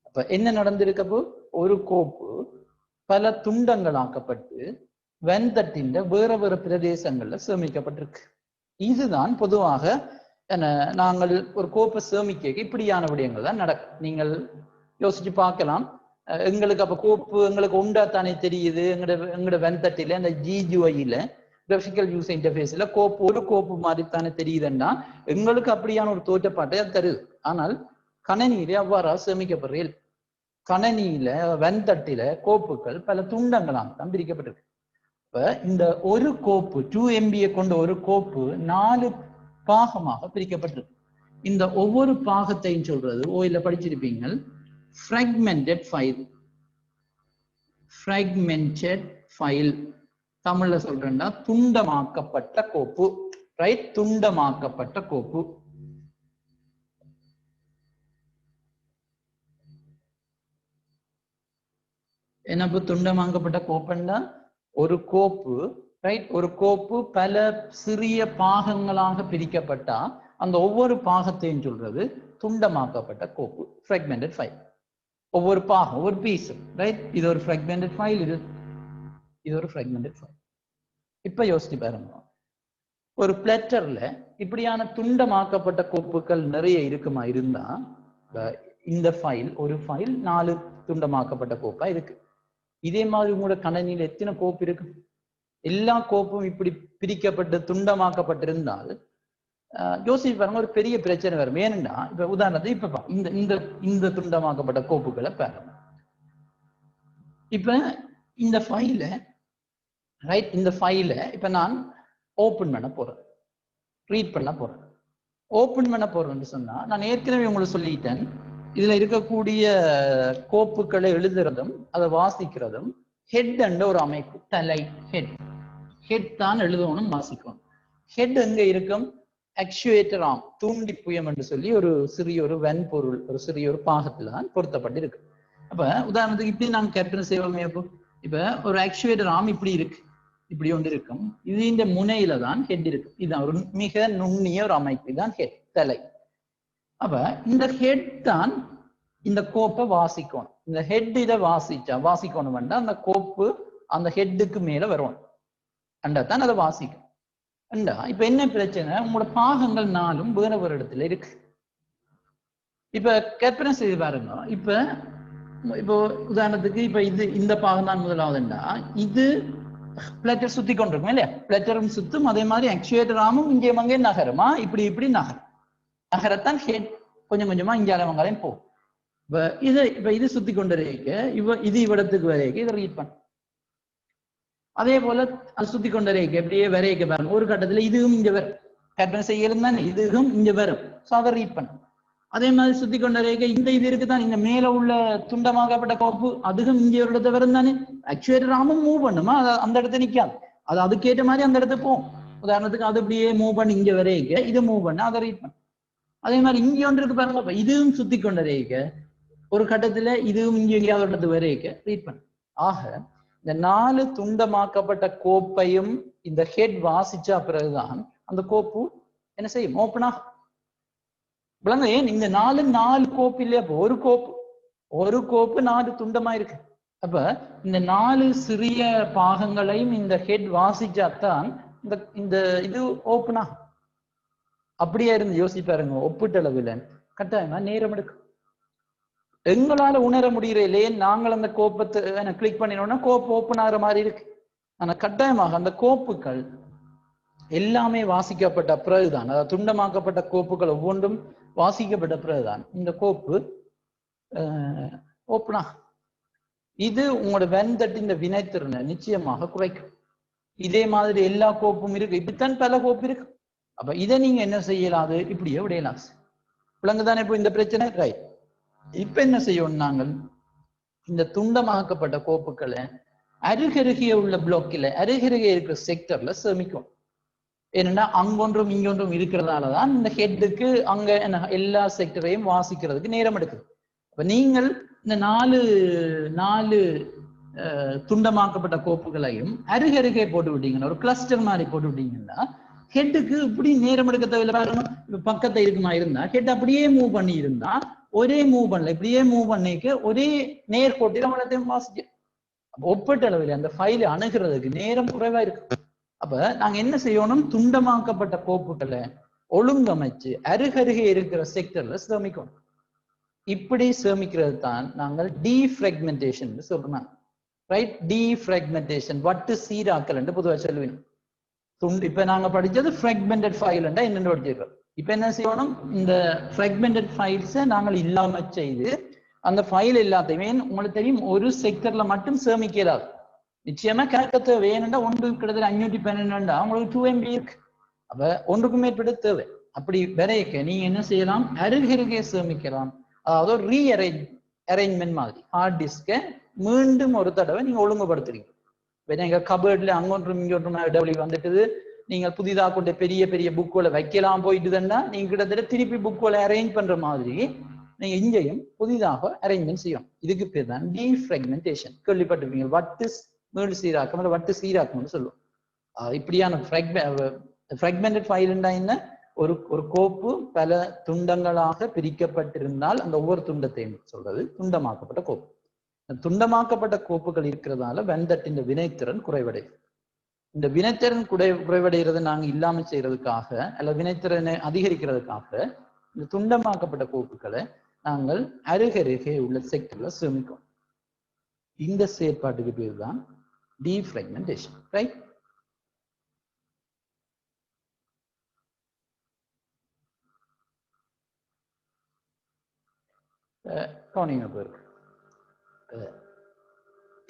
அப்ப என்ன நடந்திருக்கப்போ, ஒரு கோப்பு பல துண்டங்களாக்கப்பட்டு வெண்தட்டின் வேற வேற பிரதேசங்கள்ல சேமிக்கப்பட்டிருக்கு. இதுதான் பொதுவாக நாங்கள் ஒரு கோப்பை சேமிக்க இப்படியான விடயங்கள் தான் நடக்கும். நீங்கள் யோசிச்சு பார்க்கலாம், எங்களுக்கு அப்ப கோப்பு எங்களுக்கு உண்டா தானே தெரியுது, எங்களோட வெண்தட்டில அந்த GUI-ல கிராபிக்கல் யூசர் இன்டர்ஃபேஸ்ல கோப்பு ஒரு கோப்பு மாதிரி தானே தெரியுதுன்னா எங்களுக்கு அப்படியான ஒரு தோற்றப்பாட்டை அது தருது. ஆனால் கணனியில அவ்வாறா சேமிக்கப்படுறீர்கள். கணனியில வெண்தட்டில கோப்புகள் பல துண்டங்களாக தான் பிரிக்கப்பட்டிருக்கு. இப்ப இந்த ஒரு கோப்பு 2 MB கொண்ட ஒரு கோப்பு 4 பாகமாக பிரிக்கப்பட்டிருக்கு. இந்த ஒவ்வொரு பாகத்தையும் சொல்றது ஓயில படிச்சிருப்பீங்க, fragmented file. fragmented file தமிழ்ல சொல்றேன்னா துண்டமாக்கப்பட்ட கோப்பு. ரைட், துண்டமாக்கப்பட்ட கோப்பு. என்ன துண்டமாக்கப்பட்ட கோப்புன்னா, ஒரு கோப்பு ரைட், ஒரு கோப்பு பல சிறிய பாகங்களாக பிரிக்கப்பட்டா அந்த ஒவ்வொரு பாகத்தையும் சொல்றது துண்டமாக்கப்பட்ட கோப்பு, fragmented file. ஒவ்வொரு பாகம் ஒரு பீஸ் ரைட், இது ஒரு fragmented file, இது ஒரு fragmented file. இப்ப யோசிச்சு பாருங்க, ஒரு பிளட்டர்ல இப்படியான துண்டமாக்கப்பட்ட கோப்புகள் நிறைய இருக்குமா இருந்தா, இந்த ஃபைல் ஒரு ஃபைல் 4 துண்டமாக்கப்பட்ட கோப்பா இருக்கு. இதே மாதிரி உங்களோட கணனியில் எத்தனை கோப்பு இருக்கு? எல்லா கோப்பும் இப்படி பிரிக்கப்பட்டு துண்டமாக்கப்பட்டிருந்தால் யோசிச்சு பாருங்க, ஒரு பெரிய பிரச்சனை வரும். ஏன்னா இப்ப உதாரணத்துக்கு இப்ப இந்த துண்டமாக்கப்பட்ட கோப்புகளை பாருங்க. இப்ப இந்த ஃபைல ரைட், இந்த ஃபைல இப்ப நான் ஓபன் பண்ண போறேன், ரீட் பண்ண போறேன். ஓபன் பண்ண போறேன்னு சொன்னா நான் ஏற்கனவே உங்களுக்கு சொல்லிட்டேன், இதுல இருக்கக்கூடிய கோப்புகளை எழுதுறதும் அதை வாசிக்கிறதும் ஹெட் என்ற ஒரு அமைப்பு, தலை, ஹெட் தான் எழுதணும் வாசிக்கணும். ஹெட் எங்க இருக்கும்? ஆக்சுவேட்டர் ஆம், தூண்டி புயம் என்று சொல்லி ஒரு சிறிய ஒரு வன்பொருள், ஒரு சிறிய ஒரு பாகத்துல தான் பொருத்தப்பட்டு இருக்கு. அப்ப உதாரணத்துக்கு இப்படி நாங்க கற்பனை செய்வோமே, அப்போ இப்ப ஒரு ஆக்சுவேட்டர் ஆம் இப்படி இருக்கு, இப்படி ஒன்று இருக்கும், இது இந்த முனையில தான் ஹெட் இருக்கு. இதுதான் ஒரு மிக நுண்ணிய ஒரு அமைப்பு, இதுதான் ஹெட், தலை. அப்ப இந்த ஹெட் தான் இந்த கோப்பை வாசிக்கணும். இந்த ஹெட் இதை வாசிக்கணும் வேண்டாம், அந்த கோப்பு அந்த ஹெட்டுக்கு மேல வரணும் அண்டா தான் அதை வாசிக்கும். அண்டா இப்ப என்ன பிரச்சனை, உங்களோட பாகங்கள் 4 வேற ஒரு இடத்துல இருக்கு. இப்ப கற்பனை செய்து பாருங்க, இப்போ உதாரணத்துக்கு இப்ப இந்த பாகம் தான் முதலாவதுண்டா, இது பிளட்டர் சுத்தி கொண்டிருக்கும் இல்லையா, பிளட்டரும் சுத்தும், அதே மாதிரி ஆக்சுவேட்டர் ஆமும் இங்கே அங்கே நகருமா, இப்படி இப்படி நகரத்தான் ஹெட் கொஞ்சம் கொஞ்சமா இங்கே வங்காலையும் போகும். இப்ப இது சுத்தி கொண்டு இருக்க இது இவ்விடத்துக்கு வரைக்கும் இதை ரீட் பண்ண, அதே போல அது சுத்தி கொண்டு இருக்க எப்படியே வரைக்க பாருங்க. ஒரு கட்டத்துல இதுவும் இங்க வரும், கற்பனை செய்யலும் தானே, இதுவும் இங்க வரும், அதை ரீட் பண்ண. அதே மாதிரி சுத்தி கொண்டு இருக்க இந்த இது இருக்குதான், இந்த மேல உள்ள துண்டமாக்கப்பட்ட கோப்பு அதுவும் இங்கே ஒரு இடத்த வரும் தானே, ஆக்சுவேட்டர் ஆமும் மூவ் பண்ணுமா, அந்த இடத்த நிக்காது, அது அதுக்கேற்ற மாதிரி அந்த இடத்துக்கு போகும். உதாரணத்துக்கு அது அப்படியே மூவ் பண்ணி இங்க வரைக்க இது மூவ் பண்ண, அதை ரீட் பண்ண. அதே மாதிரி இங்க ஒன்று இருக்கு பாருங்க, இதுவும் சுத்தி கொண்டு இருக்க ஒரு கட்டத்துல இதுவும் இங்க எங்கேயாவது இடத்து வரைக்க ரீட் பண்ண. ஆக இந்த 4 துண்டமாக்கப்பட்ட கோப்பையும் இந்த ஹெட் வாசிச்சா பிறகுதான் அந்த கோப்பு என்ன செய்யும், ஓப்பனா விளங்க. ஏன் இந்த 4 கோப்பு இல்லையா, ஒரு கோப்பு 4 துண்டமா இருக்கு. அப்ப இந்த 4 சிறிய பாகங்களையும் இந்த ஹெட் வாசிச்சாத்தான் இந்த இது ஓப்பனா. அப்படியே இருந்து யோசிப்பாருங்க, ஒப்பிட்டளவுல கட்டாயமா நேரம் எடுக்கும். எங்களால உணர முடிகிற இல்லையே, நாங்கள் அந்த கோப்பத்தை கிளிக் பண்ணினோம்னா கோப்பு ஓப்பன் ஆகிற மாதிரி இருக்கு. ஆனா கட்டாயமாக அந்த கோப்புகள் எல்லாமே வாசிக்கப்பட்ட பிறகுதான், அதாவது துண்டமாக்கப்பட்ட கோப்புகள் ஒவ்வொன்றும் வாசிக்கப்பட்ட பிறகுதான் இந்த கோப்பு ஓப்பனா. இது உங்களோட வெண்தட்டின் வினைத்திறனை நிச்சயமாக குறைக்கும். இதே மாதிரி எல்லா கோப்பும் இருக்கு, இப்படித்தான் பல கோப்பு இருக்கு. அப்ப இதை நீங்க என்ன செய்யலாது, இப்படியே விடையலாம். விளங்குதானே இப்போ இந்த பிரச்சனை, ரைட். இப்ப என்ன செய்யணும், நாங்கள் இந்த துண்டமாக்கப்பட்ட கோப்புகளை அருகருகே உள்ள பிளாக்கில் அருகருகே இருக்கிற செக்டர்ல சேமிக்கும். ஏன்னா அங்கொன்றும் இங்கொன்றும் இருக்கிறதாலதான் இந்த ஹெட்டுக்கு அங்க எல்லா செக்டரையும் வாசிக்கிறதுக்கு நேரம் எடுக்குது. அப்ப நீங்கள் இந்த 4 துண்டமாக்கப்பட்ட கோப்புகளையும் அருகருகே போட்டு விட்டீங்கன்னா, ஒரு கிளஸ்டர் மாதிரி போட்டு விட்டீங்கன்னா ஹெட்டுக்கு இப்படி நேரம் எடுக்க தேவையில்லை. பக்கத்தை இருக்குமா இருந்தா ஹெட் அப்படியே மூவ் பண்ணி இருந்தா ஒரே மூவ் பண்ணல, இப்படியே மூவ் பண்ணிக்க ஒரே நேர்கோட்டில் அவனத்தையும் வாசிக்க. ஒப்பீட்டு அளவில் அந்த ஃபைல் அணுகிறதுக்கு நேரம் குறைவா இருக்கு. அப்ப நாங்க என்ன செய்யணும், துண்டமாக்கப்பட்ட கோப்புகளை ஒழுங்கமைச்சு அருகருகே இருக்கிற செக்டர்ல சேமிக்கணும். இப்படி சேமிக்கிறது தான் நாங்கள் டீஃப்ராக்மெண்டேஷன் சொல்றோம். ரைட், டீஃப்ராக்மெண்டேஷன் வட்டு சீராக்கல் என்று பொதுவாக சொல்லுவேன். இப்ப நாங்க படிச்சது ஃப்ராக்மெண்டட் ஃபைல் என்னென்னு படிச்சிருக்கோம். இப்ப என்ன செய்யணும், இந்த ஃப்ராக்மெண்டட் ஃபைல்ஸை நாங்கள் இல்லாம செய்து அந்த ஃபைல் எல்லாத்தையுமே உங்களுக்கு தெரியும் ஒரு செக்டர்ல மட்டும் சேமிக்கிறார். நிச்சயமா கேட்க வேணும்டா ஒன்று கிட்டத்தட்ட 512 உங்களுக்கு 2 MB இருக்கு. அப்ப ஒன்றுக்கும் மேற்பட்ட தேவை. அப்படி வரையக்க நீங்க என்ன செய்யலாம், அருகருகே சேமிக்கலாம். அதாவது அரேஞ்ச்மெண்ட் மாதிரி ஹார்ட் டிஸ்கை மீண்டும் ஒரு தடவை நீங்க ஒழுங்குபடுத்துறீங்க. எங்க கபர்ட்ல அங்கொன்றும் இங்கொன்றும் டபிள்யூ வந்துட்டு நீங்க புதிதாக கொண்ட பெரிய பெரிய புக்குகளை வைக்கலாம் போயிட்டுதுன்னா நீங்க கிட்டத்தட்ட திருப்பி புக்குகளை அரேஞ்ச் பண்ற மாதிரி நீங்க இங்கேயும் புதிதாக அரேஞ்ச்மெண்ட் செய்யணும். இதுக்கு பேர் தான் டீஃப்ராக்மெண்டேஷன். கேள்விப்பட்டிருப்பீங்க, வட்டு மீள் சீராக்கம் இல்லை வட்டு சீராக்கம்னு சொல்லுவோம். இப்படியான ஃப்ராக்மெண்டட் ஃபைல்னா என்ன, ஒரு கோப்பு பல துண்டங்களாக பிரிக்கப்பட்டிருந்தால் அந்த ஒவ்வொரு துண்டத்தையும் சொல்றது துண்டமாக்கப்பட்ட கோப்பு. துண்டமாக்கப்பட்ட கோப்புகள் இருக்கிறதால வெண்தட்டின் வினைத்திறன் குறைவடையும். இந்த வினைத்திறன் குறைவடைகிறது நாங்க இல்லாம செய்யறதுக்காக அல்ல வினைத்திறனை அதிகரிக்கிறதுக்காக இந்த துண்டமாக்கப்பட்ட கோப்புகளை நாங்கள் அருகருகே உள்ள செக்டர்ல சேமிக்கும். இந்த செயற்பாட்டுக்கு பேர் தான் டீஃப்ராக்மெண்டேஷன். ரைட், கவனிங்க பேருக்கு.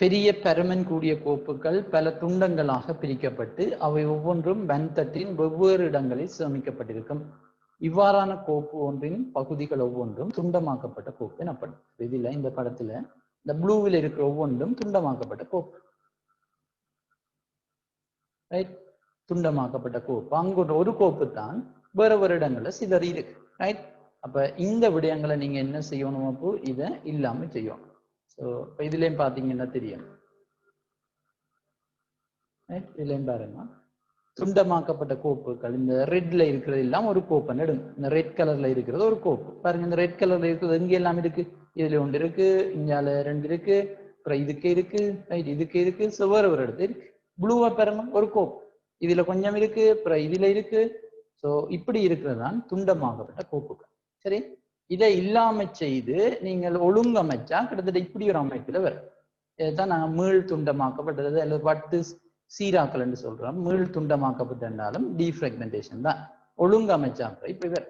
பெரிய பருமன் கூடிய கோப்புகள் பல துண்டங்களாக பிரிக்கப்பட்டு அவை ஒவ்வொன்றும் வெண்தட்டின் வெவ்வேறு இடங்களில் சேமிக்கப்பட்டிருக்கும். இவ்வாறான கோப்பு ஒன்றின் பகுதிகள் ஒவ்வொன்றும் துண்டமாக்கப்பட்ட கோப்பு எனப்படும். இதுல இந்த படத்துல இந்த ப்ளூவில் இருக்கிற ஒவ்வொன்றும் துண்டமாக்கப்பட்ட கோப்பு. ரைட், துண்டமாக்கப்பட்ட கோப்பு. அங்கு ஒரு கோப்பு தான் வேற வேறு இடங்கள்ல சிதறி இருக்கு. ரைட், அப்ப இந்த விடயங்களை நீங்க என்ன செய்யணும், அப்போ இதை இல்லாம செய்யணும். ஸோ இப்போ இதுலேயும் பார்த்தீங்கன்னா தெரியும். இதுலேயும் பாருங்க, துண்டமாக்கப்பட்ட கோப்புகள் இந்த ரெட்ல இருக்கிறது எல்லாம் ஒரு கோப்புன்னு எடுங்க. இந்த ரெட் கலர்ல இருக்கிறது ஒரு கோப்பு பாருங்க. இந்த ரெட் கலர்ல இருக்கிறது எங்க எல்லாம் இருக்கு, இதுல 1 இருக்கு, இங்கால 2 இருக்கு, அப்புறம் இதுக்கு இருக்கு, ரைட் இதுக்கு இருக்கு, ஸோ வேற ஒரு இடத்துல இருக்கு. ப்ளூவா பாருங்க ஒரு கோப்பு, இதுல கொஞ்சம் இருக்கு, அப்புறம் இதுல இருக்கு. ஸோ இப்படி இருக்கிறது தான் துண்டமாக்கப்பட்ட கோப்புகள். சரி, இதை இல்லாம செய்து நீங்கள் ஒழுங்கமைச்சா கிட்டத்தட்ட இப்படி ஒரு அமைப்புல வரும். இதுதான் நாங்கள் மீள் துண்டமாக்கப்பட்டது அல்லது வட்டு சீராக்கல் என்று சொல்றோம். மீள் துண்டமாக்கப்பட்டாலும் டீஃப்ராக்மெண்டேஷன் தான், ஒழுங்கமைச்சாங்க. இப்ப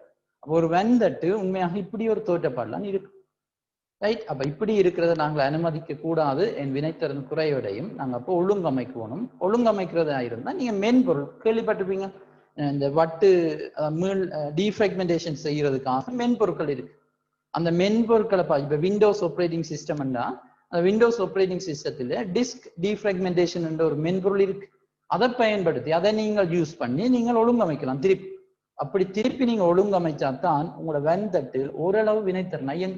ஒரு வெண்தட்டு உண்மையாக இப்படி ஒரு தோற்றப்பாடலாம் இருக்கு, ரைட்? அப்ப இப்படி இருக்கிறத நாங்கள் அனுமதிக்க கூடாது. என் வினைத்திறன் குறைவடையும். நாங்க அப்போ ஒழுங்கமைக்கணும். ஒழுங்கமைக்கிறதா இருந்தா நீங்க மென்பொருள் கேள்விப்பட்டிருப்பீங்க, இந்த வட்டு மீள் டீஃப்ராக்மெண்டேஷன் செய்யறதுக்காக மென்பொருட்கள் இருக்கு. அந்த மென்பொருட்களை இப்ப விண்டோஸ் ஆப்ரேட்டிங் சிஸ்டம்னா அந்த விண்டோஸ் ஆப்ரேட்டிங் சிஸ்டத்துல டிஸ்க் டீஃப்ராக்மெண்டேஷன் என்ற ஒரு மென்பொருள் இருக்கு. அதை பயன்படுத்தி அதை நீங்கள் யூஸ் பண்ணி நீங்கள் ஒழுங்கமைக்கலாம் திருப்பி. அப்படி திருப்பி நீங்க ஒழுங்கமைச்சா தான் உங்களோட வெண்தட்டில் ஓரளவு வினைத்திறன்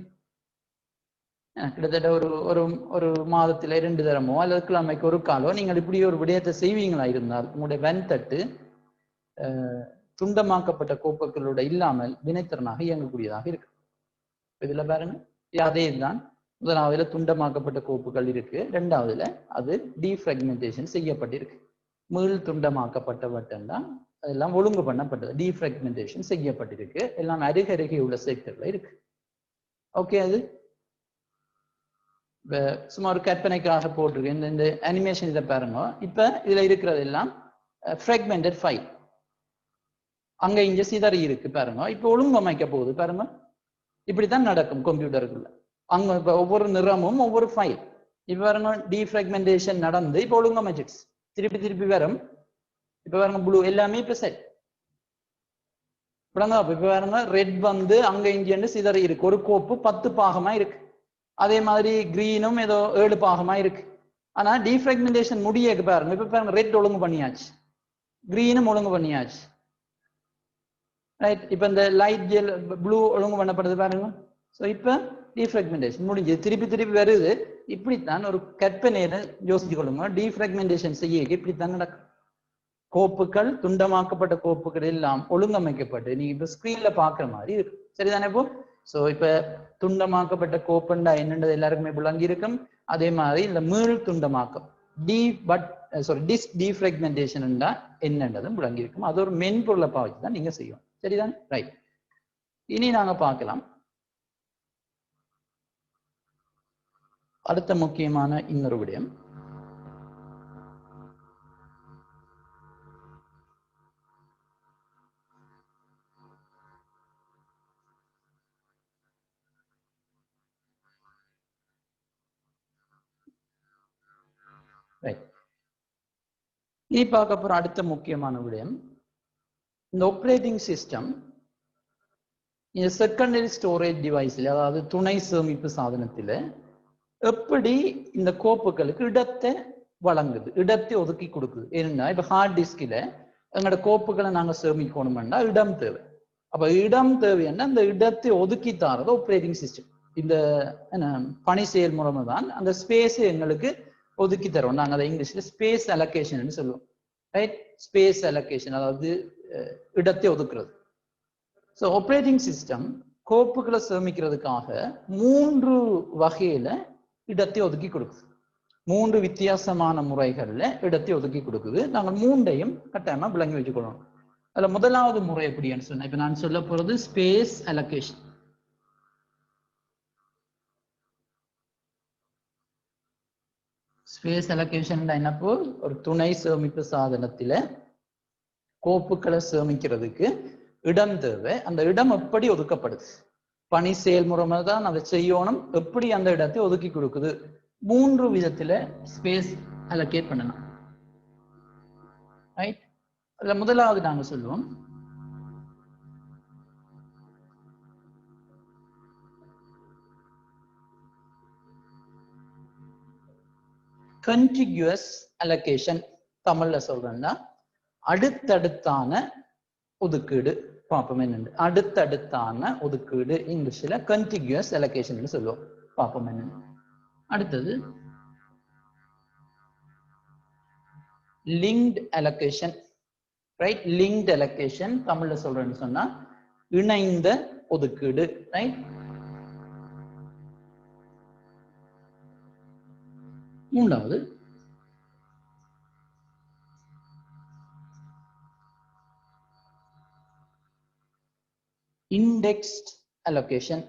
கிட்டத்தட்ட ஒரு ஒரு ஒரு மாதத்துல 2 தரமோ அல்லது கிழமைக்கு ஒரு காலோ நீங்கள் இப்படி ஒரு விடயத்தை செய்வீங்களா இருந்தால் உங்களுடைய வெண்தட்டு துண்டமாக்கப்பட்ட கோப்புகளோட இல்லாமல் வினைத்திறனாக இயங்கக்கூடியதாக இருக்கு. இதுல பாருங்க, அதே தான். முதலாவதுல துண்டமாக்கப்பட்ட கோப்புகள் இருக்கு, இரண்டாவதுல அது டீஃப்ராக்மெண்டேஷன் செய்யப்பட்டிருக்கு. மீள் துண்டமாக்கப்பட்ட வட்டம் தான் அதெல்லாம் ஒழுங்கு பண்ணப்பட்டது, டீஃப்ராக்மெண்டேஷன் செய்யப்பட்டிருக்கு, எல்லாம் அருகருகே உள்ள செக்டர்ல இருக்கு. ஓகே, அது சும்மா ஒரு கற்பனைக்காக போட்டிருக்கேன். இந்த அனிமேஷன் இதை பாருங்க. இப்ப இதுல இருக்கிறது எல்லாம் ஃப்ராக்மெண்டட் ஃபைல், அங்க இங்க சிதறி இருக்கு பாருங்க. இப்ப ஒழுங்கமைக்க போகுது பாருங்க. இப்படித்தான் நடக்கும் கம்ப்யூட்டருக்குள்ள. அங்க இப்ப ஒவ்வொரு நிறமும் ஒவ்வொரு ஃபைல். இப்ப பாருங்க, டீஃப்ராக்மெண்டேஷன் நடந்து இப்ப ஒழுங்கமைச்சிடுச்சு, திருப்பி திருப்பி வரும். இப்ப பாருங்க ப்ளூ எல்லாமே இப்ப செட். இப்ப பாருங்க ரெட் வந்து அங்க இங்க சிதறி இருக்கு. ஒரு கோப்பு 10 பாகமா இருக்கு. அதே மாதிரி கிரீனும் ஏதோ 7 பாகமா இருக்கு. ஆனா டீஃப்ராக்மெண்டேஷன் முடியக்கு பாருங்க, இப்ப பாருங்க ரெட் ஒழுங்கு பண்ணியாச்சு, கிரீனும் ஒழுங்கு பண்ணியாச்சு, ரைட்? இப்ப இந்த லைட் ஜெல் ப்ளூ ஒழுங்கு பண்ணப்படுது பாருங்க. ஸோ இப்ப டீஃப்ராக்மெண்டேஷன் முடிஞ்சது, திருப்பி திருப்பி வருது. இப்படித்தான் ஒரு கற்பனையில யோசிச்சு கொள்ளுங்க, டீஃப்ராக்மெண்டேஷன் செய்ய இப்படித்தான் நடக்கும். கோப்புகள், துண்டமாக்கப்பட்ட கோப்புகள் எல்லாம் ஒழுங்கமைக்கப்பட்டு நீங்க இப்ப ஸ்கிரீன்ல பாக்குற மாதிரி இருக்கு, சரிதானே? இப்போ சோ இப்ப துண்டமாக்கப்பட்ட கோப்புண்டா என்னன்றது எல்லாருக்குமே விளங்கி இருக்கும். அதே மாதிரி இந்த மீள் துண்டமாக்கம் டிஸ்க் டீஃப்ராக்மெண்டேஷன் என்னன்றதும் விளங்கி இருக்கும். அது ஒரு மென்பொருளை பாவிச்சு தான் நீங்க செய்யும், சரிதானே? ரைட். இனி நாங்க பார்க்கலாம் அடுத்த முக்கியமான இன்னொரு விடயம். இனி பார்க்க போற அடுத்த முக்கியமான விடயம், இந்த ஆப்ரேட்டிங் சிஸ்டம் இந்த செகண்டரி ஸ்டோரேஜ் டிவைஸ்ல, அதாவது துணை சேமிப்பு சாதனத்துல எப்படி இந்த கோப்புகளுக்கு இடத்தை வழங்குது, இடத்தை ஒதுக்கி கொடுக்குது. ஏன்னா இப்ப ஹார்ட் டிஸ்கில எங்களோட கோப்புகளை நாங்க சேமிக்கணும்னா இடம் தேவை. அப்ப இடம் தேவைன்னா அந்த இடத்தை ஒதுக்கி தாரது ஆப்ரேட்டிங் சிஸ்டம். இந்த பணி செயல்முறை தான் அந்த ஸ்பேஸ் எங்களுக்கு ஒதுக்கி தரோம். நாங்க அதை இங்கிலீஷ்ல ஸ்பேஸ் அலோகேஷன் சொல்லுவோம், ரைட்? ஸ்பேஸ் அலோகேஷன், அதாவது இடத்தை ஒதுக்குறது. ஸோ ஆப்ரேட்டிங் சிஸ்டம் கோப்புகளை சேமிக்கிறதுக்காக 3 வகையில இடத்தை ஒதுக்கி கொடுக்குது. 3 வித்தியாசமான முறைகள்ல இடத்தை ஒதுக்கி கொடுக்குது. நாங்கள் 3ஐயும் கட்டாயமா விளங்கி வச்சுக்கொள்ளணும். அதுல முதலாவது முறை எப்படின்னு சொன்னா, இப்ப நான் சொல்ல போறது ஸ்பேஸ் அலோகேஷன். ஸ்பேஸ் அலோகேஷன் என்னப்போ, ஒரு துணை சேமிப்பு சாதனத்தில கோப்புகளை சேமிக்கிறதுக்கு இடம் தேவை. அந்த இடம் எப்படி ஒதுக்கப்படுது, பணி செயல்முறை தான் அதை செய்யணும், எப்படி அந்த இடத்தை ஒதுக்கி கொடுக்குது. 3 விதத்துல ஸ்பேஸ் அலோகேட் பண்ணலாம், ரைட்? அதுல முதலாவது நாங்க சொல்லுவோம் contiguous allocation. தமிழ்ல சொல்றேன்னா அடுத்தடுத்தான ஒதுக்கீடு. பார்ப்போம் என்னன்னு, அடுத்தடுத்தான ஒதுக்கீடு இங்கிலீஷ்ல contiguous allocation சொல்லுவோம். பார்ப்போம் என்னன்னு. அடுத்தது linked allocation, right? linked allocation தமிழ்ல சொல்றேன்னு சொன்னா இணைந்த ஒதுக்கீடு, ரைட்? மூன்றாவது indexed allocation,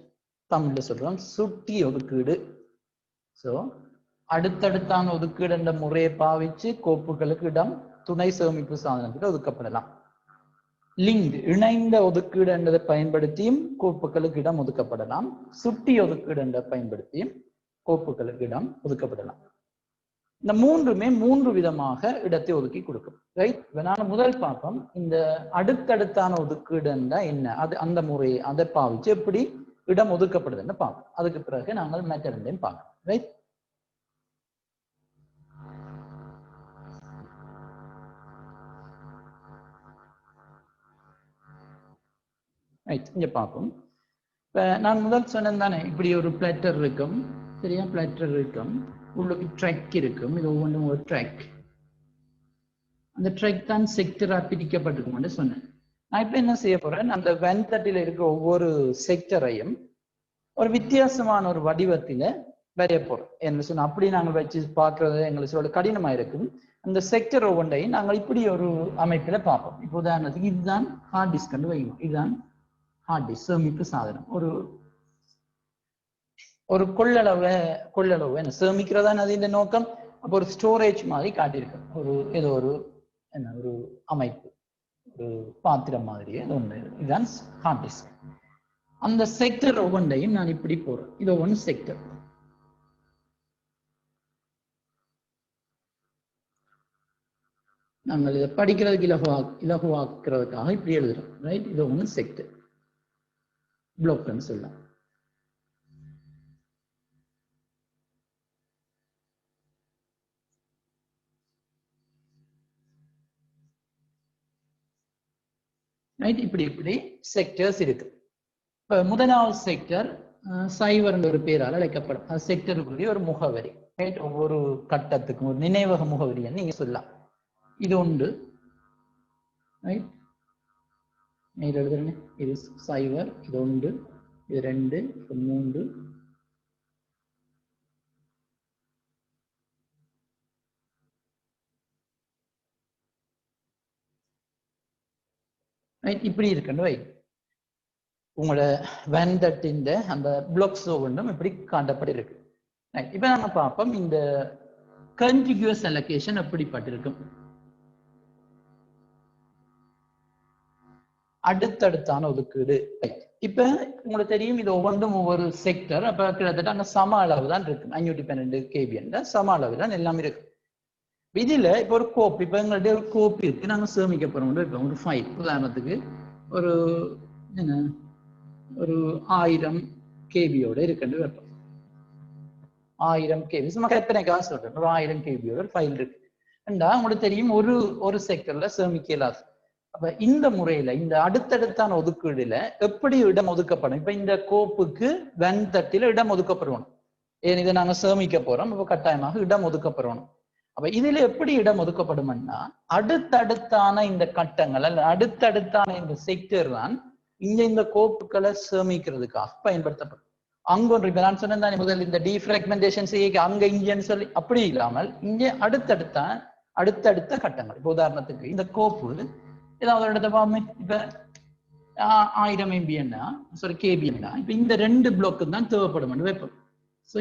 தமிழ்ல சொல்றோம் சுட்டி ஒதுக்கீடு. சோ அடுத்தடுத்தான ஒதுக்கீடு என்ற முறையை பாவிச்சு கோப்புகளுக்கு இடம் துணை சேமிப்பு சாதனத்தில் ஒதுக்கப்படலாம். லிங்க் இணைந்த ஒதுக்கீடு என்றதை பயன்படுத்தியும் கோப்புகளுக்கு இடம் ஒதுக்கப்படலாம். சுட்டி ஒதுக்கீடு என்ற பயன்படுத்தியும் கோப்புகளுக்கு இடம் ஒதுக்கப்படலாம். இந்த மூன்றுமே மூன்று விதமாக இடத்தை ஒதுக்கி கொடுக்கும். ரைட், நான் முதல் பார்ப்போம் இந்த அடுத்தடுத்தான ஒதுக்கீடு என்ன, அது அந்த முறையை அதை பாவிச்சு எப்படி இடம் ஒதுக்கப்படுதுன்னு பார்ப்போம். அதுக்கு பிறகு நாங்கள் மற்ற ரெண்டையும் பார்ப்போம். ரைட், இங்க பார்ப்போம். இப்ப நான் முதல் சொன்னேன் தானே, இப்படி ஒரு பிளாட்டர் இருக்கும், சரியா? பிளாட்டர் இருக்கும், உள்ளுக்கு ட்ராக் இருக்கும், இது ஒவ்வொன்றும் ஒரு ட்ராக். அந்த ட்ராக் தான் செக்டரா பிரிக்கப்பட்டிருக்கும்னு சொன்னேன். நான் இப்ப என்ன செய்ய போறேன், அந்த வெண்தட்டில இருக்கிற ஒவ்வொரு செக்டரையும் ஒரு வித்தியாசமான ஒரு வடிவத்தில வரைய போறோம். என்ன சொன்ன அப்படி நாங்கள் வச்சு பார்க்கறது எங்களுக்கு கடினமா இருக்கும். அந்த செக்டர் ஒவ்வொன்றையும் நாங்கள் இப்படி ஒரு அமைப்பில பார்ப்போம். இப்போ உதாரணத்துக்கு இதுதான் ஹார்ட் டிஸ்க் வைக்கணும். இதுதான் ஹார்ட் டிஸ்க் சேமிப்பு சாதனம். ஒரு கொள்ளளவு என்ன சேமிக்கிறதான் அது இந்த நோக்கம். அப்போ ஒரு ஸ்டோரேஜ் மாதிரி காட்டியிருக்கு, ஒரு ஏதோ ஒரு என்ன ஒரு அமைப்பு, ஒரு பாத்திரம் மாதிரி ஒன்று. இதுதான் ஹார்ட் டிஸ்க். அந்த செக்டர் ஒவ்வொன்றையும் நான் இப்படி போறேன். இது ஒவ்வொன்று செக்டர். நாங்கள் இதை படிக்கிறதுக்கு இலகுவாக்குறதுக்காக இப்படி எழுதுறோம். ரைட், இது ஒன்று செக்டர் பிளாக்னு சொல்லலாம். ரைட், இப்படி செக்டர்ஸ் இருக்கு. இப்ப முதலாவது செக்டர் சைவர் என்ற ஒரு பேரால் அழைக்கப்படும். அது செக்டருக்குரிய ஒரு முகவரி. ரைட், ஒவ்வொரு கட்டத்துக்கும் ஒரு நினைவக முகவரின்னு நீங்க சொல்லலாம். இது உண்டு. ரைட், எழுதுறேன். இது சைவர், இது உண்டு, இது 2, இது 3. ரைட், இப்படி இருக்குன்னு வை. உங்களோட வெண்தட்டின் அந்த பிளாக்ஸ் ஒவ்வொன்றும் இப்படி காட்டப்பட்டிருக்கு. இப்ப நம்ம பார்ப்போம் இந்த கண்டிகியூஸ் அலோகேஷன் எப்படிப்பட்டிருக்கும். அடுத்தடுத்தான ஒதுக்கீடு. இப்ப உங்களுக்கு தெரியும், இது ஒவ்வொன்றும் ஒவ்வொரு செக்டர். அப்ப கிட்டத்தட்ட அங்க சம அளவு தான் இருக்கு. 512 KB என்ற சம அளவு தான் எல்லாம் இருக்கு. இதுல இப்ப ஒரு கோப்பு, இப்ப எங்கள்கிட்ட ஒரு கோப்பு இருக்கு, நாங்க சேமிக்க போறோம். இப்போ ஒரு ஃபைல் உதாரணத்துக்கு ஒரு என்ன ஒரு 1000 KBயோட இருக்குன்னு வைப்போம். 1000 KB சும்மா கற்பனைக்காக சொல்றேன். ஒரு 1000 KBயோட ஒரு ஃபைல் இருக்கு. உங்களுக்கு தெரியும் ஒரு செக்டர்ல சேமிக்க இயலாது. அப்ப இந்த முறையில இந்த அடுத்தடுத்தான ஒதுக்கீடுல எப்படி இடம் ஒதுக்கப்படும்? இப்ப இந்த கோப்புக்கு வெண்தட்டில இடம் ஒதுக்கப்படணும். ஏன் இதை நாங்க சேமிக்க போறோம், இப்ப கட்டாயமாக இடம் ஒதுக்கப்படணும். அப்ப இதுல எப்படி இடம் ஒதுக்கப்படும்னா, அடுத்தடுத்தான இந்த கட்டங்கள் அல்ல அடுத்தடுத்தான இந்த செக்டர் தான் இந்த கோப்புகளை சேமிக்கிறதுக்காக பயன்படுத்தப்படும். அங்க ஒன்று இப்ப நான் சொன்னேன் தானே முதல் இந்த டீஃப்ராக்மெண்டேஷன் செய்ய அங்க இங்கன்னு சொல்லி அப்படி இல்லாமல் இங்கே அடுத்தடுத்த கட்டங்கள். இப்ப உதாரணத்துக்கு இந்த கோப்பு ஏதாவது ஒரு இடத்த பாமே, இப்ப 1000 MB KB இப்ப இந்த 2 பிளாக்கு தான் தேவைப்படும் வைப்போம்.